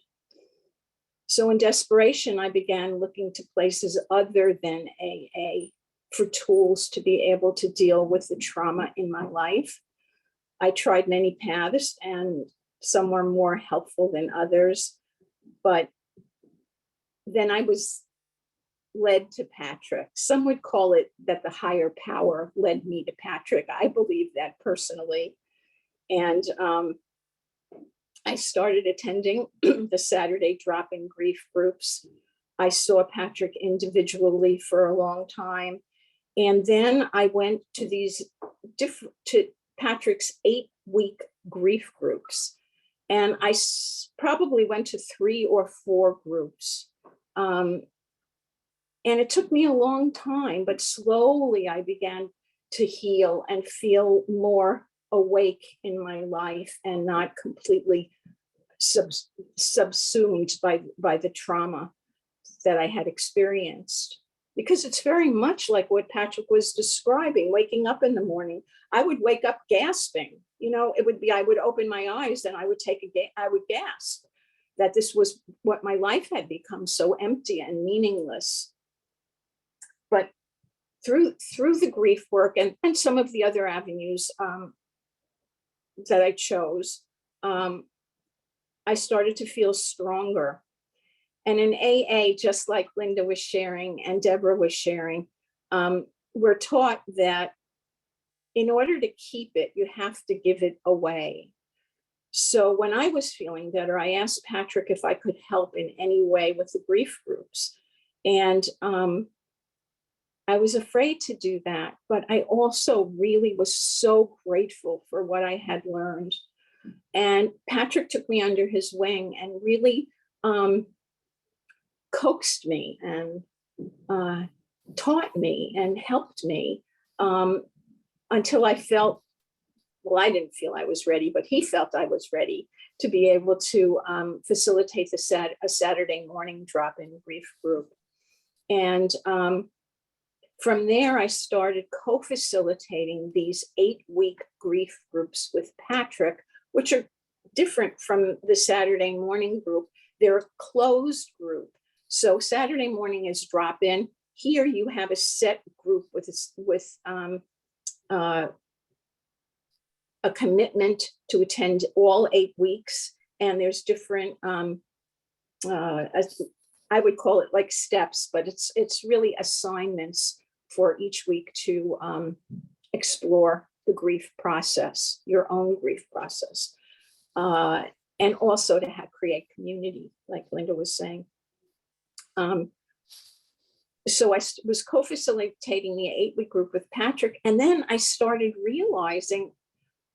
So in desperation, I began looking to places other than AA for tools to be able to deal with the trauma in my life. I tried many paths and some were more helpful than others. But then I was led to Patrick. Some would call it that the higher power led me to Patrick. I believe that personally. And I started attending the Saturday drop-in grief groups. I saw Patrick individually for a long time. And then I went to to Patrick's 8-week grief groups. And I probably went to 3 or 4 groups. And it took me a long time, but slowly I began to heal and feel more awake in my life and not completely subsumed by the trauma that I had experienced. Because it's very much like what Patrick was describing, waking up in the morning. I would wake up gasping. It would be, I would open my eyes and I would I would gasp that this was what my life had become, so empty and meaningless. But through the grief work and some of the other avenues that I chose, I started to feel stronger. And in AA, just like Linda was sharing and Deborah was sharing, we're taught that in order to keep it, you have to give it away. So when I was feeling better, I asked Patrick if I could help in any way with the grief groups. And I was afraid to do that, but I also really was so grateful for what I had learned. And Patrick took me under his wing and really coaxed me and taught me and helped me until I felt, well, I didn't feel I was ready, but he felt I was ready to be able to facilitate a Saturday morning drop-in grief group. And from there, I started co-facilitating these 8-week grief groups with Patrick, which are different from the Saturday morning group. They're a closed group. So Saturday morning is drop-in. Here you have a set group with a commitment to attend all 8 weeks. And there's different, I would call it like steps, but it's really assignments for each week to explore the grief process, your own grief process. And also to create community, like Linda was saying. So I was co-facilitating the 8-week group with Patrick. And then I started realizing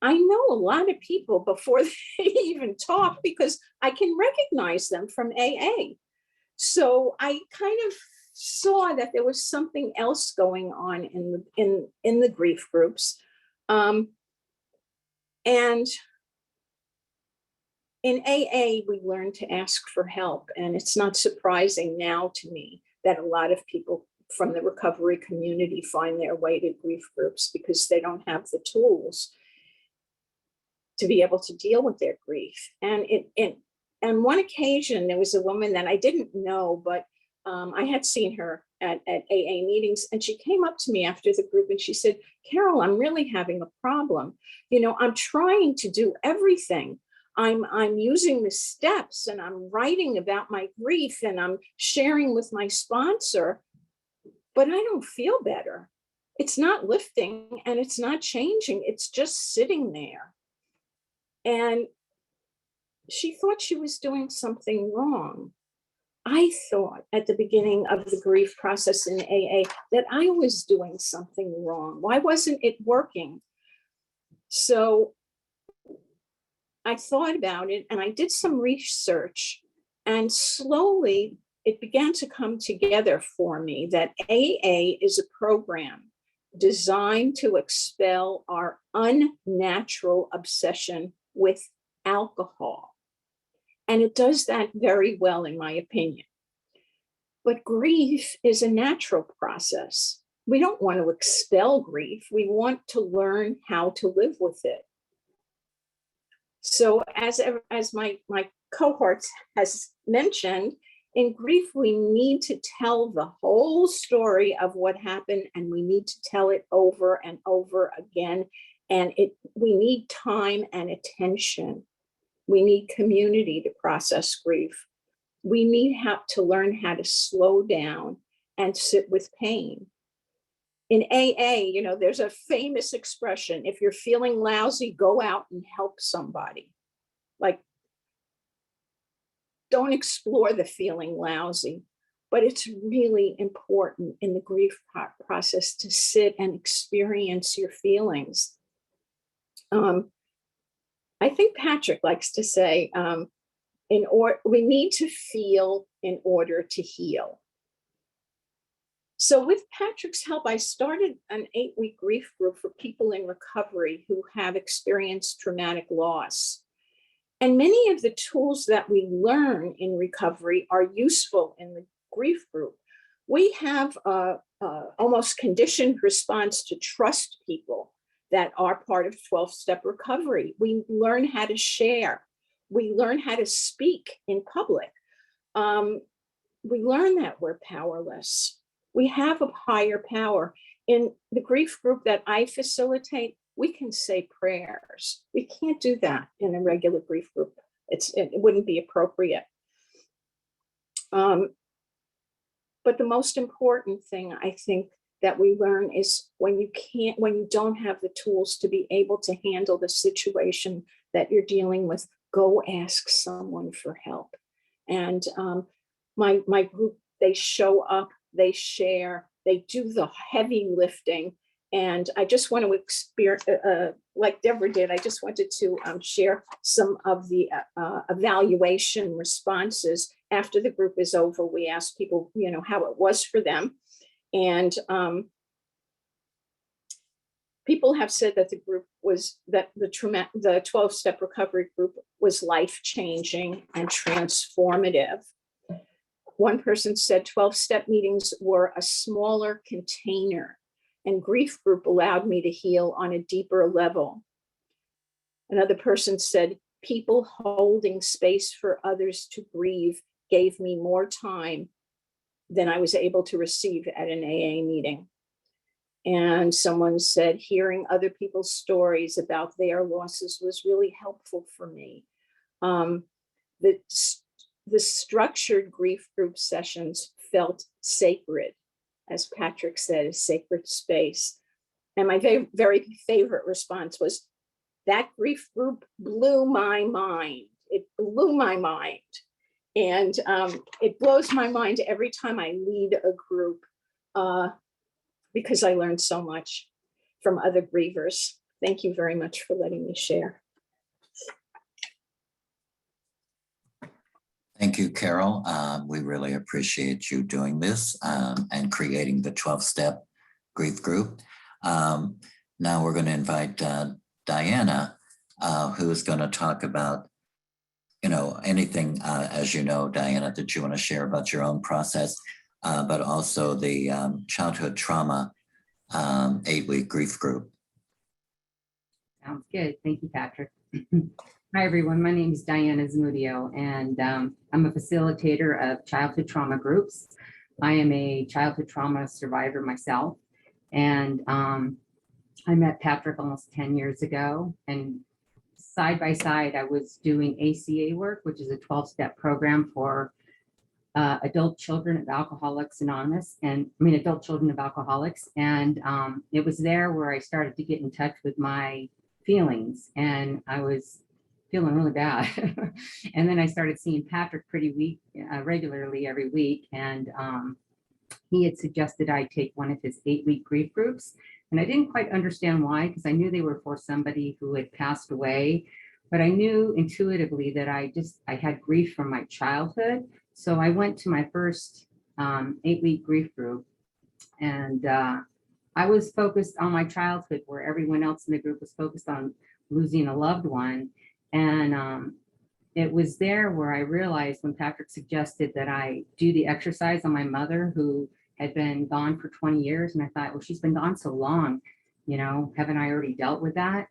I know a lot of people before they even talk because I can recognize them from AA. So I kind of saw that there was something else going on in the grief groups. And in AA, we learn to ask for help. And it's not surprising now to me that a lot of people from the recovery community find their way to grief groups because they don't have the tools to be able to deal with their grief. And on one occasion, there was a woman that I didn't know, but I had seen her at AA meetings, and she came up to me after the group and she said, "Carol, I'm really having a problem. I'm trying to do everything. I'm using the steps and I'm writing about my grief and I'm sharing with my sponsor, but I don't feel better. It's not lifting and it's not changing. It's just sitting there." And she thought she was doing something wrong. I thought at the beginning of the grief process in AA that I was doing something wrong. Why wasn't it working? So I thought about it and I did some research, and slowly it began to come together for me that AA is a program designed to expel our unnatural obsession with alcohol. And it does that very well, in my opinion. But grief is a natural process. We don't want to expel grief. We want to learn how to live with it. So as my cohort has mentioned, in grief, we need to tell the whole story of what happened, and we need to tell it over and over again. And we need time and attention. We need community to process grief. We need to learn how to slow down and sit with pain. In AA, there's a famous expression: if you're feeling lousy, go out and help somebody. Like, don't explore the feeling lousy, but it's really important in the grief process to sit and experience your feelings. I think Patrick likes to say, we need to feel in order to heal. So with Patrick's help, I started an 8-week grief group for people in recovery who have experienced traumatic loss. And many of the tools that we learn in recovery are useful in the grief group. We have almost conditioned response to trust people that are part of 12-step recovery. We learn how to share. We learn how to speak in public. We learn that we're powerless. We have a higher power. In the grief group that I facilitate, we can say prayers. We can't do that in a regular grief group. It wouldn't be appropriate. But the most important thing I think that we learn is when you don't have the tools to be able to handle the situation that you're dealing with, go ask someone for help. And my group, they show up, they share, they do the heavy lifting. And I just want to experience, like Deborah did, I just wanted to share some of the evaluation responses. After the group is over, we ask people, how it was for them. And people have said that the group was, that the 12-step recovery group was life-changing and transformative. One person said 12-step meetings were a smaller container, and grief group allowed me to heal on a deeper level. Another person said, people holding space for others to grieve gave me more time than I was able to receive at an AA meeting. And someone said, hearing other people's stories about their losses was really helpful for me. The structured grief group sessions felt sacred, as Patrick said, a sacred space. And my very, very favorite response was, that grief group blew my mind. It blew my mind. And it blows my mind every time I lead a group because I learned so much from other grievers. Thank you very much for letting me share. Thank you, Carol. We really appreciate you doing this and creating the 12-step grief group. Now we're going to invite Diana, who is going to talk about, anything, as you know, Diana, that you want to share about your own process, but also the childhood trauma 8-week grief group. Sounds good. Thank you, Patrick. Hi, everyone. My name is Diana Zamudio, and I'm a facilitator of childhood trauma groups. I am a childhood trauma survivor myself, and I met Patrick almost 10 years ago, and side by side, I was doing ACA work, which is a 12-step program for adult children of Alcoholics Anonymous, adult children of alcoholics. And it was there where I started to get in touch with my feelings. And I was feeling really bad. And then I started seeing Patrick regularly every week. And he had suggested I take one of his 8-week grief groups. And I didn't quite understand why, because I knew they were for somebody who had passed away. But I knew intuitively that I had grief from my childhood. So I went to my first 8-week grief group. And I was focused on my childhood, where everyone else in the group was focused on losing a loved one. And it was there where I realized, when Patrick suggested that I do the exercise on my mother, who had been gone for 20 years. And I thought, well, she's been gone so long, haven't I already dealt with that?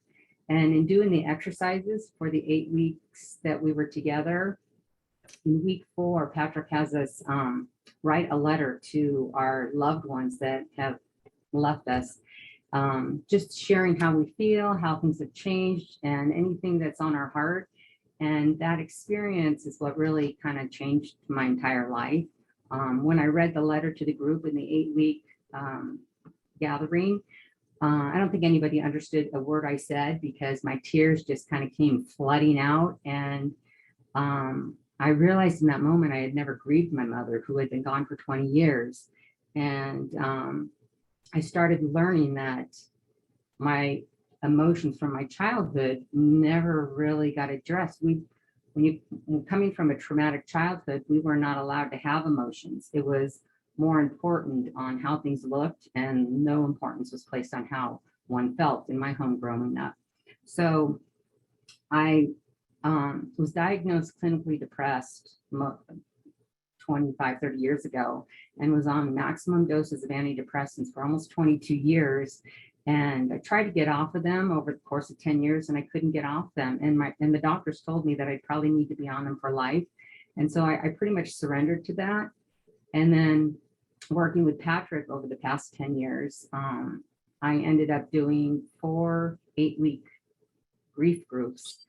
And in doing the exercises for the 8 weeks that we were together, in week 4, Patrick has us write a letter to our loved ones that have left us, just sharing how we feel, how things have changed, and anything that's on our heart. And that experience is what really kind of changed my entire life. When I read the letter to the group in the 8-week gathering, I don't think anybody understood a word I said, because my tears just kind of came flooding out. And I realized in that moment I had never grieved my mother, who had been gone for 20 years. And I started learning that my emotions from my childhood never really got addressed. When coming from a traumatic childhood, we were not allowed to have emotions. It was more important on how things looked, and no importance was placed on how one felt in my home growing up. So I was diagnosed clinically depressed 25, 30 years ago, and was on maximum doses of antidepressants for almost 22 years. And I tried to get off of them over the course of 10 years, and I couldn't get off them. And the doctors told me that I'd probably need to be on them for life. And so I pretty much surrendered to that. And then working with Patrick over the past 10 years, I ended up doing 4 8-week grief groups,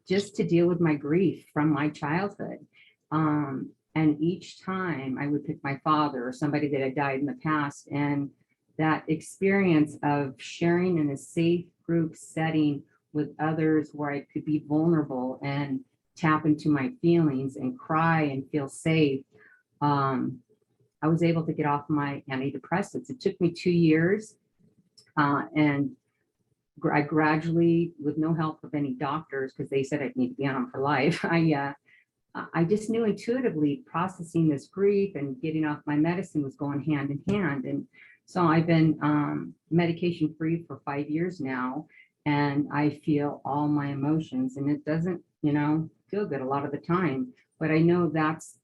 just to deal with my grief from my childhood. And each time I would pick my father or somebody that had died in the past, and that experience of sharing in a safe group setting with others, where I could be vulnerable and tap into my feelings and cry and feel safe. I was able to get off my antidepressants. It took me 2 years, and I gradually, with no help of any doctors, because they said I'd need to be on them for life, I just knew intuitively processing this grief and getting off my medicine was going hand in hand. And so I've been medication free for 5 years now, and I feel all my emotions, and it doesn't, feel good a lot of the time, but I know that's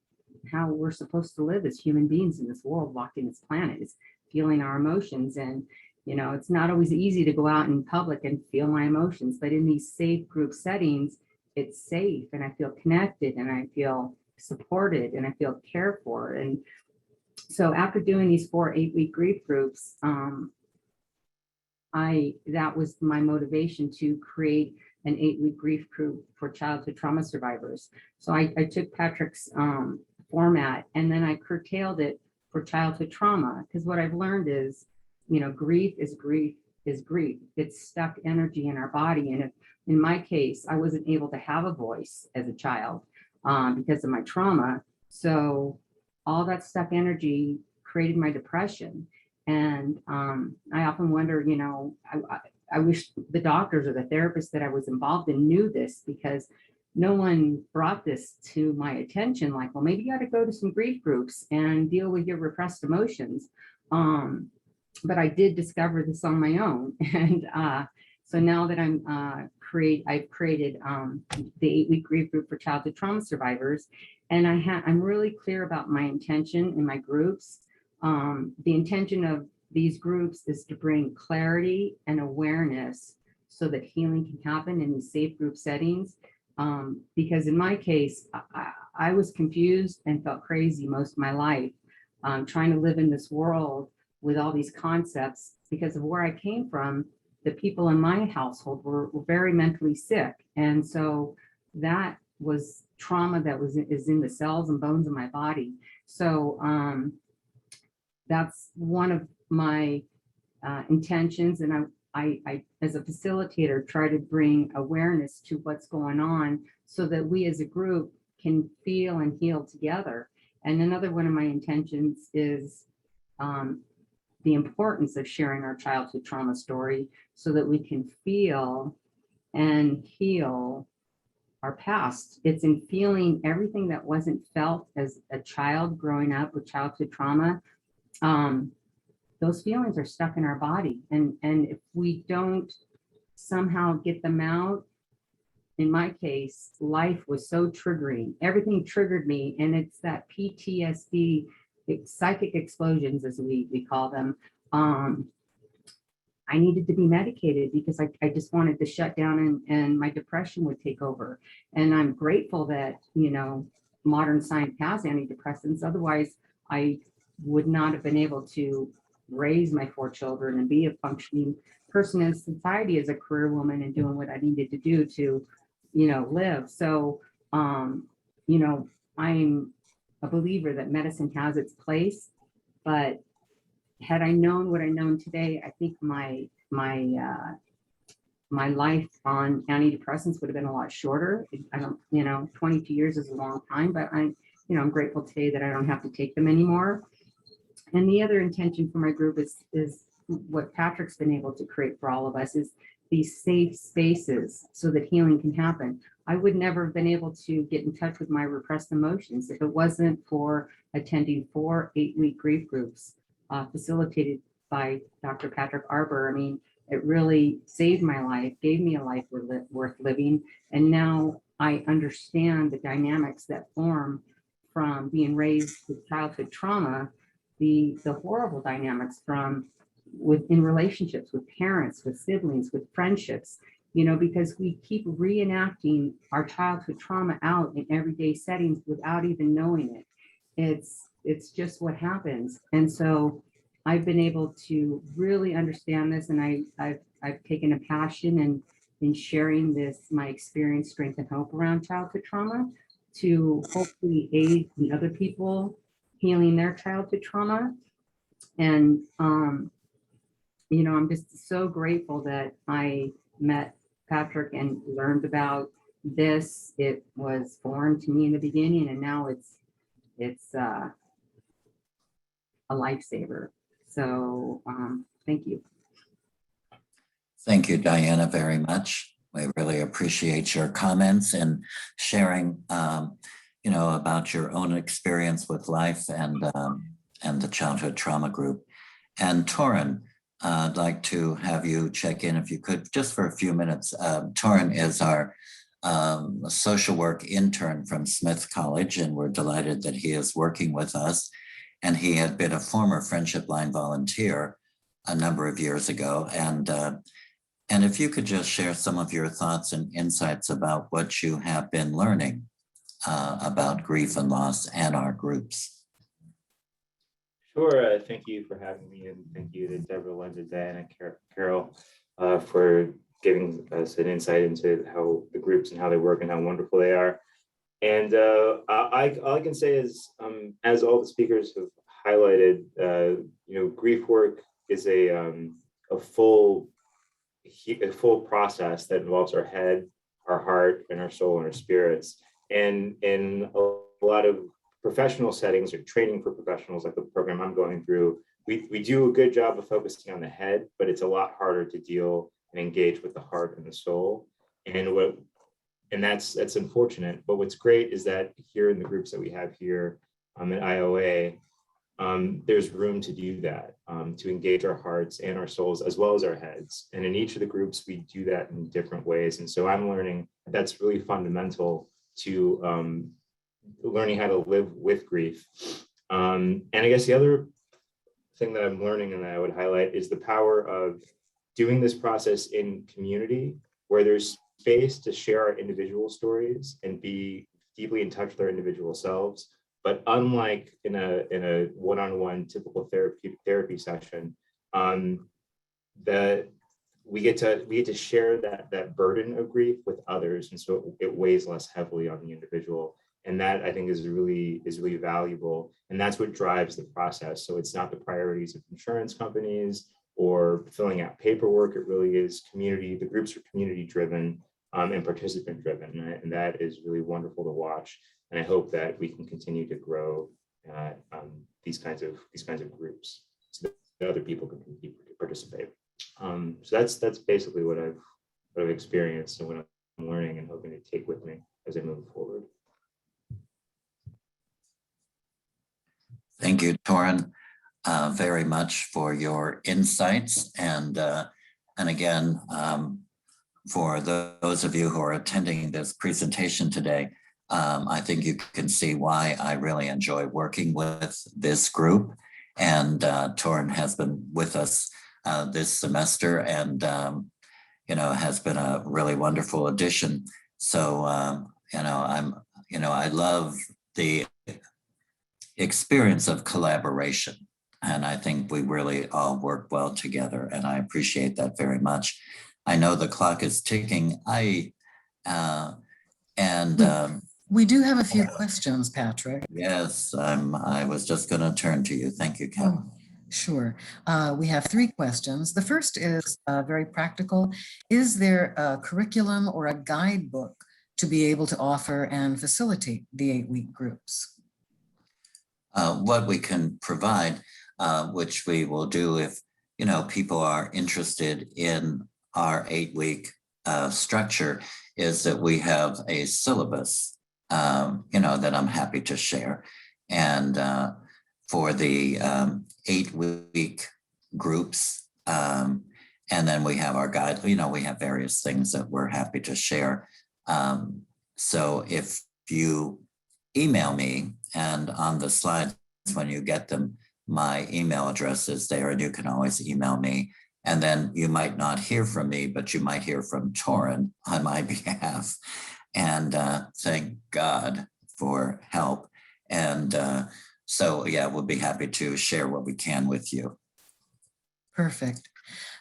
how we're supposed to live as human beings in this world, walking this planet, is feeling our emotions. And it's not always easy to go out in public and feel my emotions, but in these safe group settings, it's safe, and I feel connected, and I feel supported, and I feel cared for. And so after doing these 4 8-week grief groups, that was my motivation to create an 8-week grief group for childhood trauma survivors. So I took Patrick's format, and then I curtailed it for childhood trauma, because what I've learned is, grief is grief is grief. It's stuck energy in our body. And if, in my case, I wasn't able to have a voice as a child because of my trauma. So all that stuck energy created my depression. And I often wonder, I wish the doctors or the therapists that I was involved in knew this, because no one brought this to my attention. Like, well, maybe you ought to go to some grief groups and deal with your repressed emotions. But I did discover this on my own. And so now that I've created the 8-week grief group for childhood trauma survivors, and I'm really clear about my intention in my groups. The intention of these groups is to bring clarity and awareness so that healing can happen in these safe group settings. Because in my case, I was confused and felt crazy most of my life, trying to live in this world with all these concepts. Because of where I came from, the people in my household were very mentally sick. And so that was trauma that is in the cells and bones of my body. So that's one of my intentions. And I, as a facilitator, try to bring awareness to what's going on so that we as a group can feel and heal together. And another one of my intentions is the importance of sharing our childhood trauma story so that we can feel and heal our past. It's in feeling everything that wasn't felt as a child growing up with childhood trauma. Those feelings are stuck in our body. And if we don't somehow get them out, in my case, life was so triggering. Everything triggered me. And it's that PTSD, psychic explosions, as we call them. I needed to be medicated because I just wanted to shut down and my depression would take over. And I'm grateful that, you know, modern science has antidepressants. Otherwise, I would not have been able to raise my 4 children and be a functioning person in society as a career woman and doing what I needed to do to, you know, live. So, you know, I'm a believer that medicine has its place, but had I known what I know today, I think my life on antidepressants would have been a lot shorter. I don't, you know, 22 years is a long time, but I'm grateful today that I don't have to take them anymore. And the other intention for my group is what Patrick's been able to create for all of us, is these safe spaces so that healing can happen. I would never have been able to get in touch with my repressed emotions if it wasn't for attending 4 8-week grief groups facilitated by Dr. Patrick Arbore. I mean, it really saved my life, gave me a life worth living. And now I understand the dynamics that form from being raised with childhood trauma, the horrible dynamics from in relationships with parents, with siblings, with friendships, you know, because we keep reenacting our childhood trauma out in everyday settings without even knowing it. It's just what happens. And so I've been able to really understand this, and I've taken a passion in sharing this, my experience, strength, and hope around childhood trauma to hopefully aid in other people healing their childhood trauma. And you know, I'm just so grateful that I met Patrick and learned about this. It was foreign to me in the beginning, and now it's a lifesaver. So thank you. Thank you, Diana, very much. We really appreciate your comments and sharing, you know, about your own experience with life and the childhood trauma group. And Torin, I'd like to have you check in, if you could, just for a few minutes. Torin is our social work intern from Smith College, and we're delighted that he is working with us. And he had been a former Friendship Line volunteer a number of years ago. And if you could just share some of your thoughts and insights about what you have been learning about grief and loss and our groups. Sure. Thank you for having me, and thank you to Deborah, Linda, Diana, Carol for giving us an insight into how the groups and how they work and how wonderful they are. And all I can say is, as all the speakers have highlighted, you know, grief work is a full process that involves our head, our heart, and our soul and our spirits. And in a lot of professional settings or training for professionals, like the program I'm going through, we do a good job of focusing on the head, but it's a lot harder to deal and engage with the heart and the soul. And that's unfortunate. But what's great is that here in the groups that we have here at IOA, there's room to do that, to engage our hearts and our souls as well as our heads. And in each of the groups, we do that in different ways. And so I'm learning that's really fundamental to learning how to live with grief. And I guess the other thing that I'm learning and that I would highlight is the power of doing this process in community, where there's space to share our individual stories and be deeply in touch with our individual selves. But unlike in a one-on-one typical therapy session, that we get to share that burden of grief with others, and so it weighs less heavily on the individual. And that, I think, is really valuable, and that's what drives the process. So it's not the priorities of insurance companies or filling out paperwork. It really is community. The groups are community driven and participant driven, and that is really wonderful to watch. And I hope that we can continue to grow these kinds of groups so that other people can participate. So that's basically what I've experienced and what I'm learning and hoping to take with me as I move forward. Thank you, Torin, very much for your insights. And again, for those of you who are attending this presentation today, I think you can see why I really enjoy working with this group. And Torin has been with us this semester and, has been a really wonderful addition. So, I love the experience of collaboration. And I think we really all work well together. And I appreciate that very much. I know the clock is ticking. We do have a few questions, Patrick. Yes, I was just going to turn to you. Thank you, Kevin. Oh, sure. We have 3 questions. The first is very practical. Is there a curriculum or a guidebook to be able to offer and facilitate the 8-week groups? What we can provide, which we will do if people are interested in our 8-week structure, is that we have a syllabus that I'm happy to share. And for the 8-week groups, and then we have our guide, we have various things that we're happy to share. So if you email me, and on the slides when you get them, my email address is there, and you can always email me. And then you might not hear from me, but you might hear from Torin on my behalf. And thank God for help. And so, yeah, we'll be happy to share what we can with you. Perfect.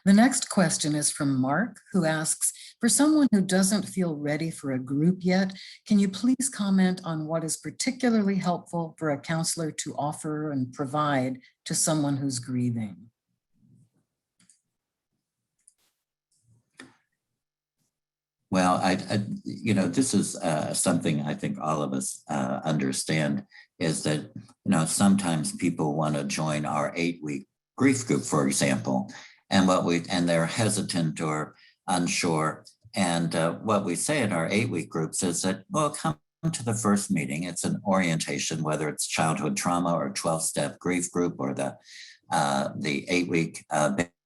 The next question is from Mark, who asks, for someone who doesn't feel ready for a group yet, can you please comment on what is particularly helpful for a counselor to offer and provide to someone who's grieving? Well, this is something I think all of us understand, is that, sometimes people want to join our 8-week grief group, for example, and they're hesitant or unsure. And what we say in our 8-week groups is that, well, come to the first meeting. It's an orientation, whether it's childhood trauma or 12-step grief group or the 8-week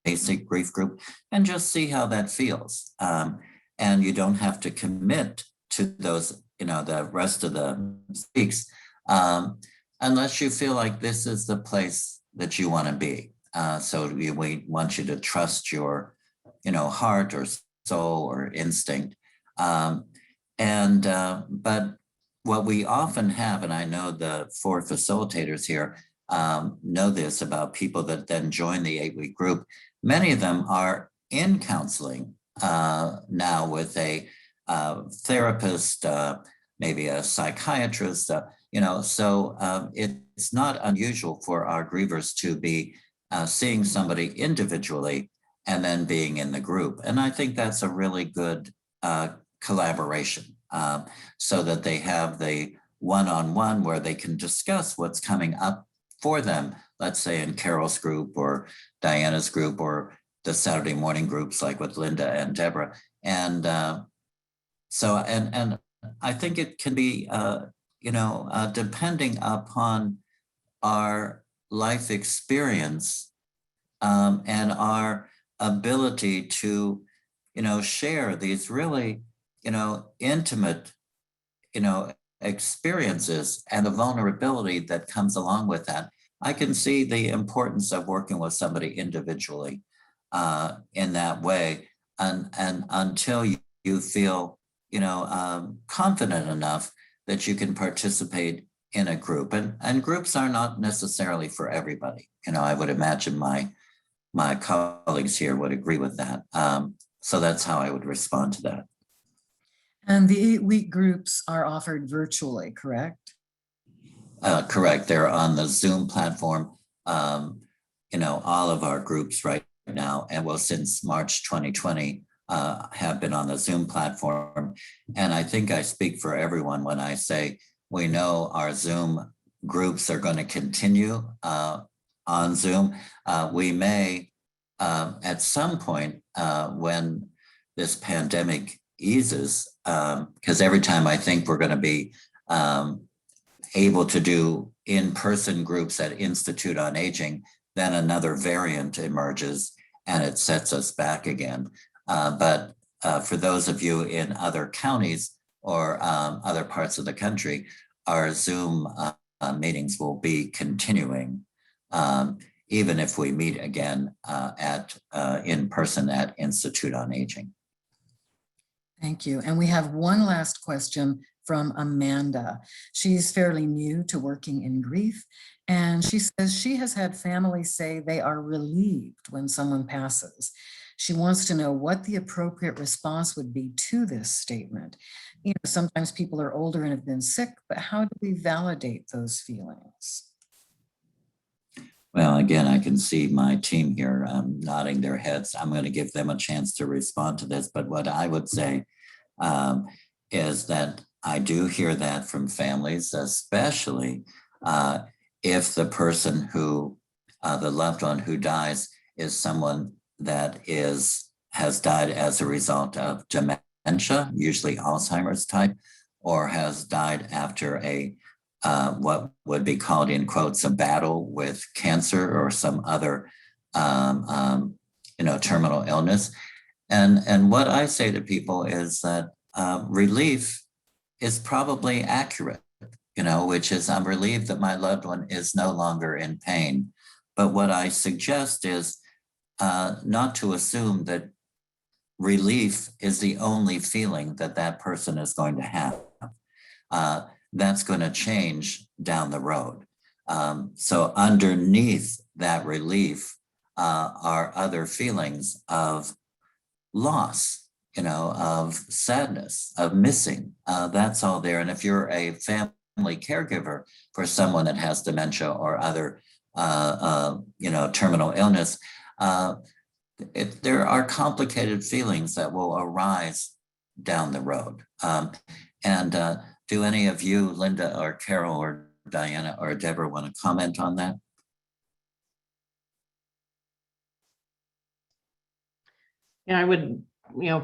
basic grief group, and just see how that feels. And you don't have to commit to those, the rest of the weeks, unless you feel like this is the place that you want to be. So we want you to trust your, heart or soul or instinct. But what we often have, and I know the 4 facilitators here know this about people that then join the 8-week group, many of them are in counseling now with a therapist, maybe a psychiatrist, so it's not unusual for our grievers to be seeing somebody individually and then being in the group. And I think that's a really good collaboration, so that they have the one-on-one where they can discuss what's coming up for them, let's say in Carol's group or Diana's group or the Saturday morning groups like with Linda and Deborah. And so I think it can be, depending upon our life experience and our ability to, share these really, intimate, experiences and the vulnerability that comes along with that. I can see the importance of working with somebody individually in that way, and until you feel confident enough that you can participate in a group, and groups are not necessarily for everybody. I would imagine my colleagues here would agree with that. So that's how I would respond to that. And the 8-week groups are offered virtually, correct? Correct. They're on the Zoom platform. All of our groups right now, and well, since March 2020, have been on the Zoom platform. And I think I speak for everyone when I say we know our Zoom groups are going to continue on Zoom. We may, at some point, when this pandemic eases, because every time I think we're going to be able to do in-person groups at Institute on Aging, then another variant emerges and it sets us back again. But for those of you in other counties or other parts of the country, our Zoom meetings will be continuing, even if we meet again in person at Institute on Aging. Thank you. And we have one last question from Amanda. She's fairly new to working in grief, and she says she has had families say they are relieved when someone passes. She wants to know what the appropriate response would be to this statement. You know, sometimes people are older and have been sick, but how do we validate those feelings? Well, again, I can see my team here nodding their heads. I'm going to give them a chance to respond to this. But what I would say is that I do hear that from families, especially if the person who, the loved one who dies is someone that has died as a result of dementia, usually Alzheimer's type, or has died after a what would be called in quotes a battle with cancer or some other terminal illness. And what I say to people is that relief is probably accurate, which is I'm relieved that my loved one is no longer in pain. But what I suggest is not to assume that relief is the only feeling that that person is going to have. That's going to change down the road. So underneath that relief are other feelings of loss, of sadness, of missing. That's all there. And if you're a family caregiver for someone that has dementia or other, terminal illness, there are complicated feelings that will arise down the road. Do any of you, Linda or Carol or Diana or Deborah, want to comment on that? Yeah, I would,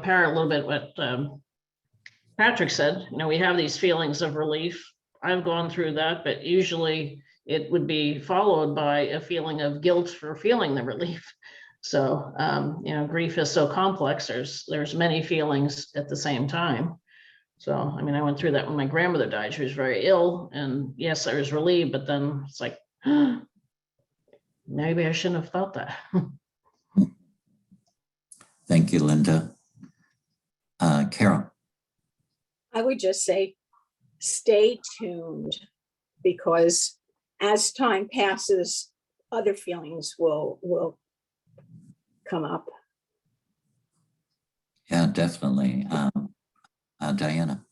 pair a little bit what Patrick said. We have these feelings of relief. I've gone through that, but usually it would be followed by a feeling of guilt for feeling the relief. So, grief is so complex. There's many feelings at the same time. So, I went through that when my grandmother died. She was very ill, and yes, I was relieved, but then it's like, maybe I shouldn't have felt that. Thank you, Linda. Carol. I would just say, stay tuned, because as time passes, other feelings will come up. Yeah, definitely. Diana.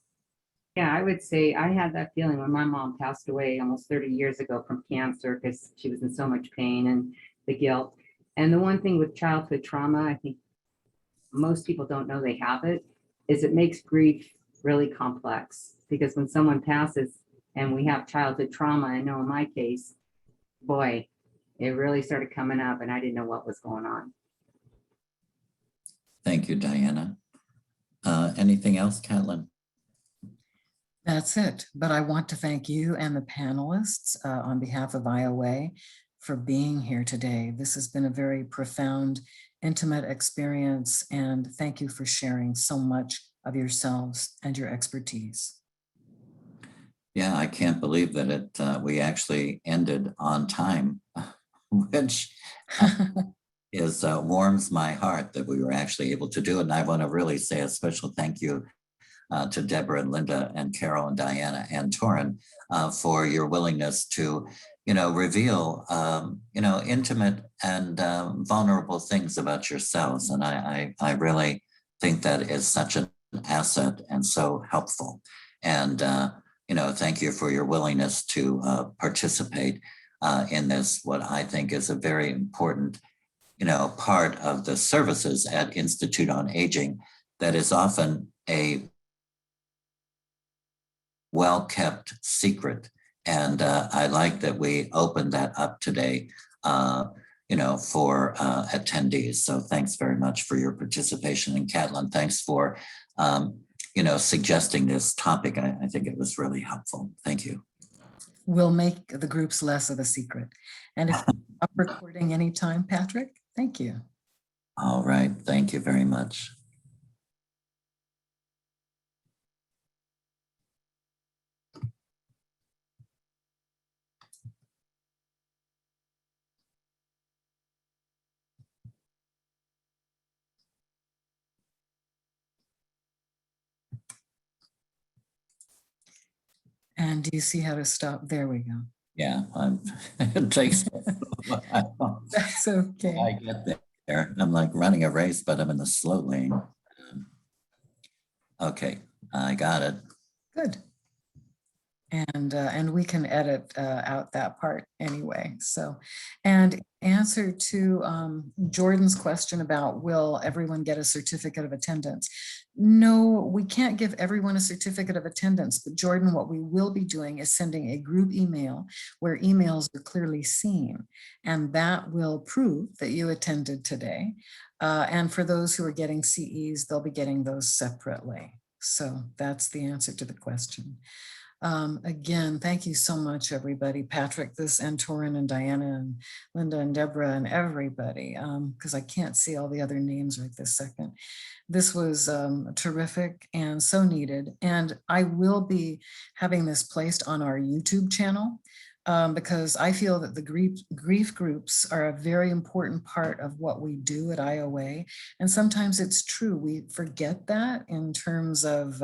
Yeah, I would say I had that feeling when my mom passed away almost 30 years ago from cancer, because she was in so much pain and the guilt. And the one thing with childhood trauma, I think most people don't know they have it, is it makes grief really complex. Because when someone passes and we have childhood trauma, I know in my case, boy, it really started coming up and I didn't know what was going on. Thank you, Diana. Anything else, Catlin? That's it. But I want to thank you and the panelists on behalf of IOA for being here today. This has been a very profound, intimate experience, and thank you for sharing so much of yourselves and your expertise. Yeah, I can't believe that we actually ended on time, which warms my heart that we were actually able to do it. And I want to really say a special thank you to Deborah and Linda and Carol and Diana and Torrin for your willingness to, reveal, intimate and vulnerable things about yourselves. And I really think that is such an asset and so helpful. And, thank you for your willingness to participate in this, what I think is a very important part of the services at Institute on Aging that is often a well-kept secret. And I like that we opened that up today, for attendees. So thanks very much for your participation. And Catlin, thanks for, suggesting this topic. I think it was really helpful. Thank you. We'll make the groups less of a secret. And if you stop recording anytime, Patrick, thank you. All right. Thank you very much. And do you see how to stop? There we go. Yeah, it takes a while. That's okay. I get there. I'm like running a race, but I'm in the slow lane. Okay, I got it. Good. And we can edit out that part anyway. So, and answer to Jordan's question about will everyone get a certificate of attendance? No, we can't give everyone a certificate of attendance, but Jordan, what we will be doing is sending a group email where emails are clearly seen, and that will prove that you attended today. And for those who are getting CEs, they'll be getting those separately. So that's the answer to the question. Again, thank you so much, everybody. Patrick, and Torin and Diana and Linda and Deborah and everybody, because I can't see all the other names right this second. This was terrific and so needed. And I will be having this placed on our YouTube channel because I feel that the grief groups are a very important part of what we do at IOA. And sometimes it's true, we forget that in terms of,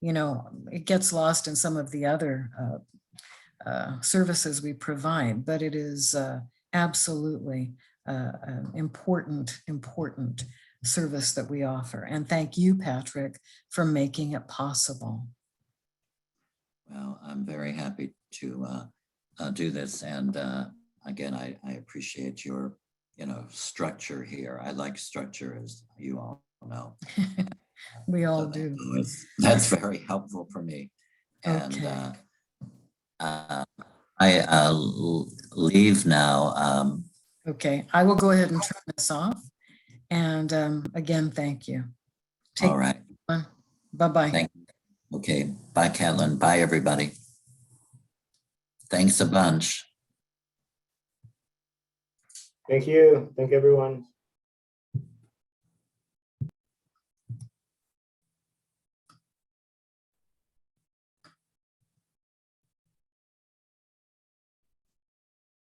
it gets lost in some of the other services we provide, but it is absolutely an important service that we offer. And thank you, Patrick, for making it possible. Well, I'm very happy to do this. And again, I appreciate your, structure here. I like structure, as you all know. We all So do. That's very helpful for me. And Okay. I leave now. Okay, I will go ahead and turn this off. And again, thank you. All right. Bye-bye. Thank you. Okay. Bye, Catlin. Bye, everybody. Thanks a bunch. Thank you. Thank everyone.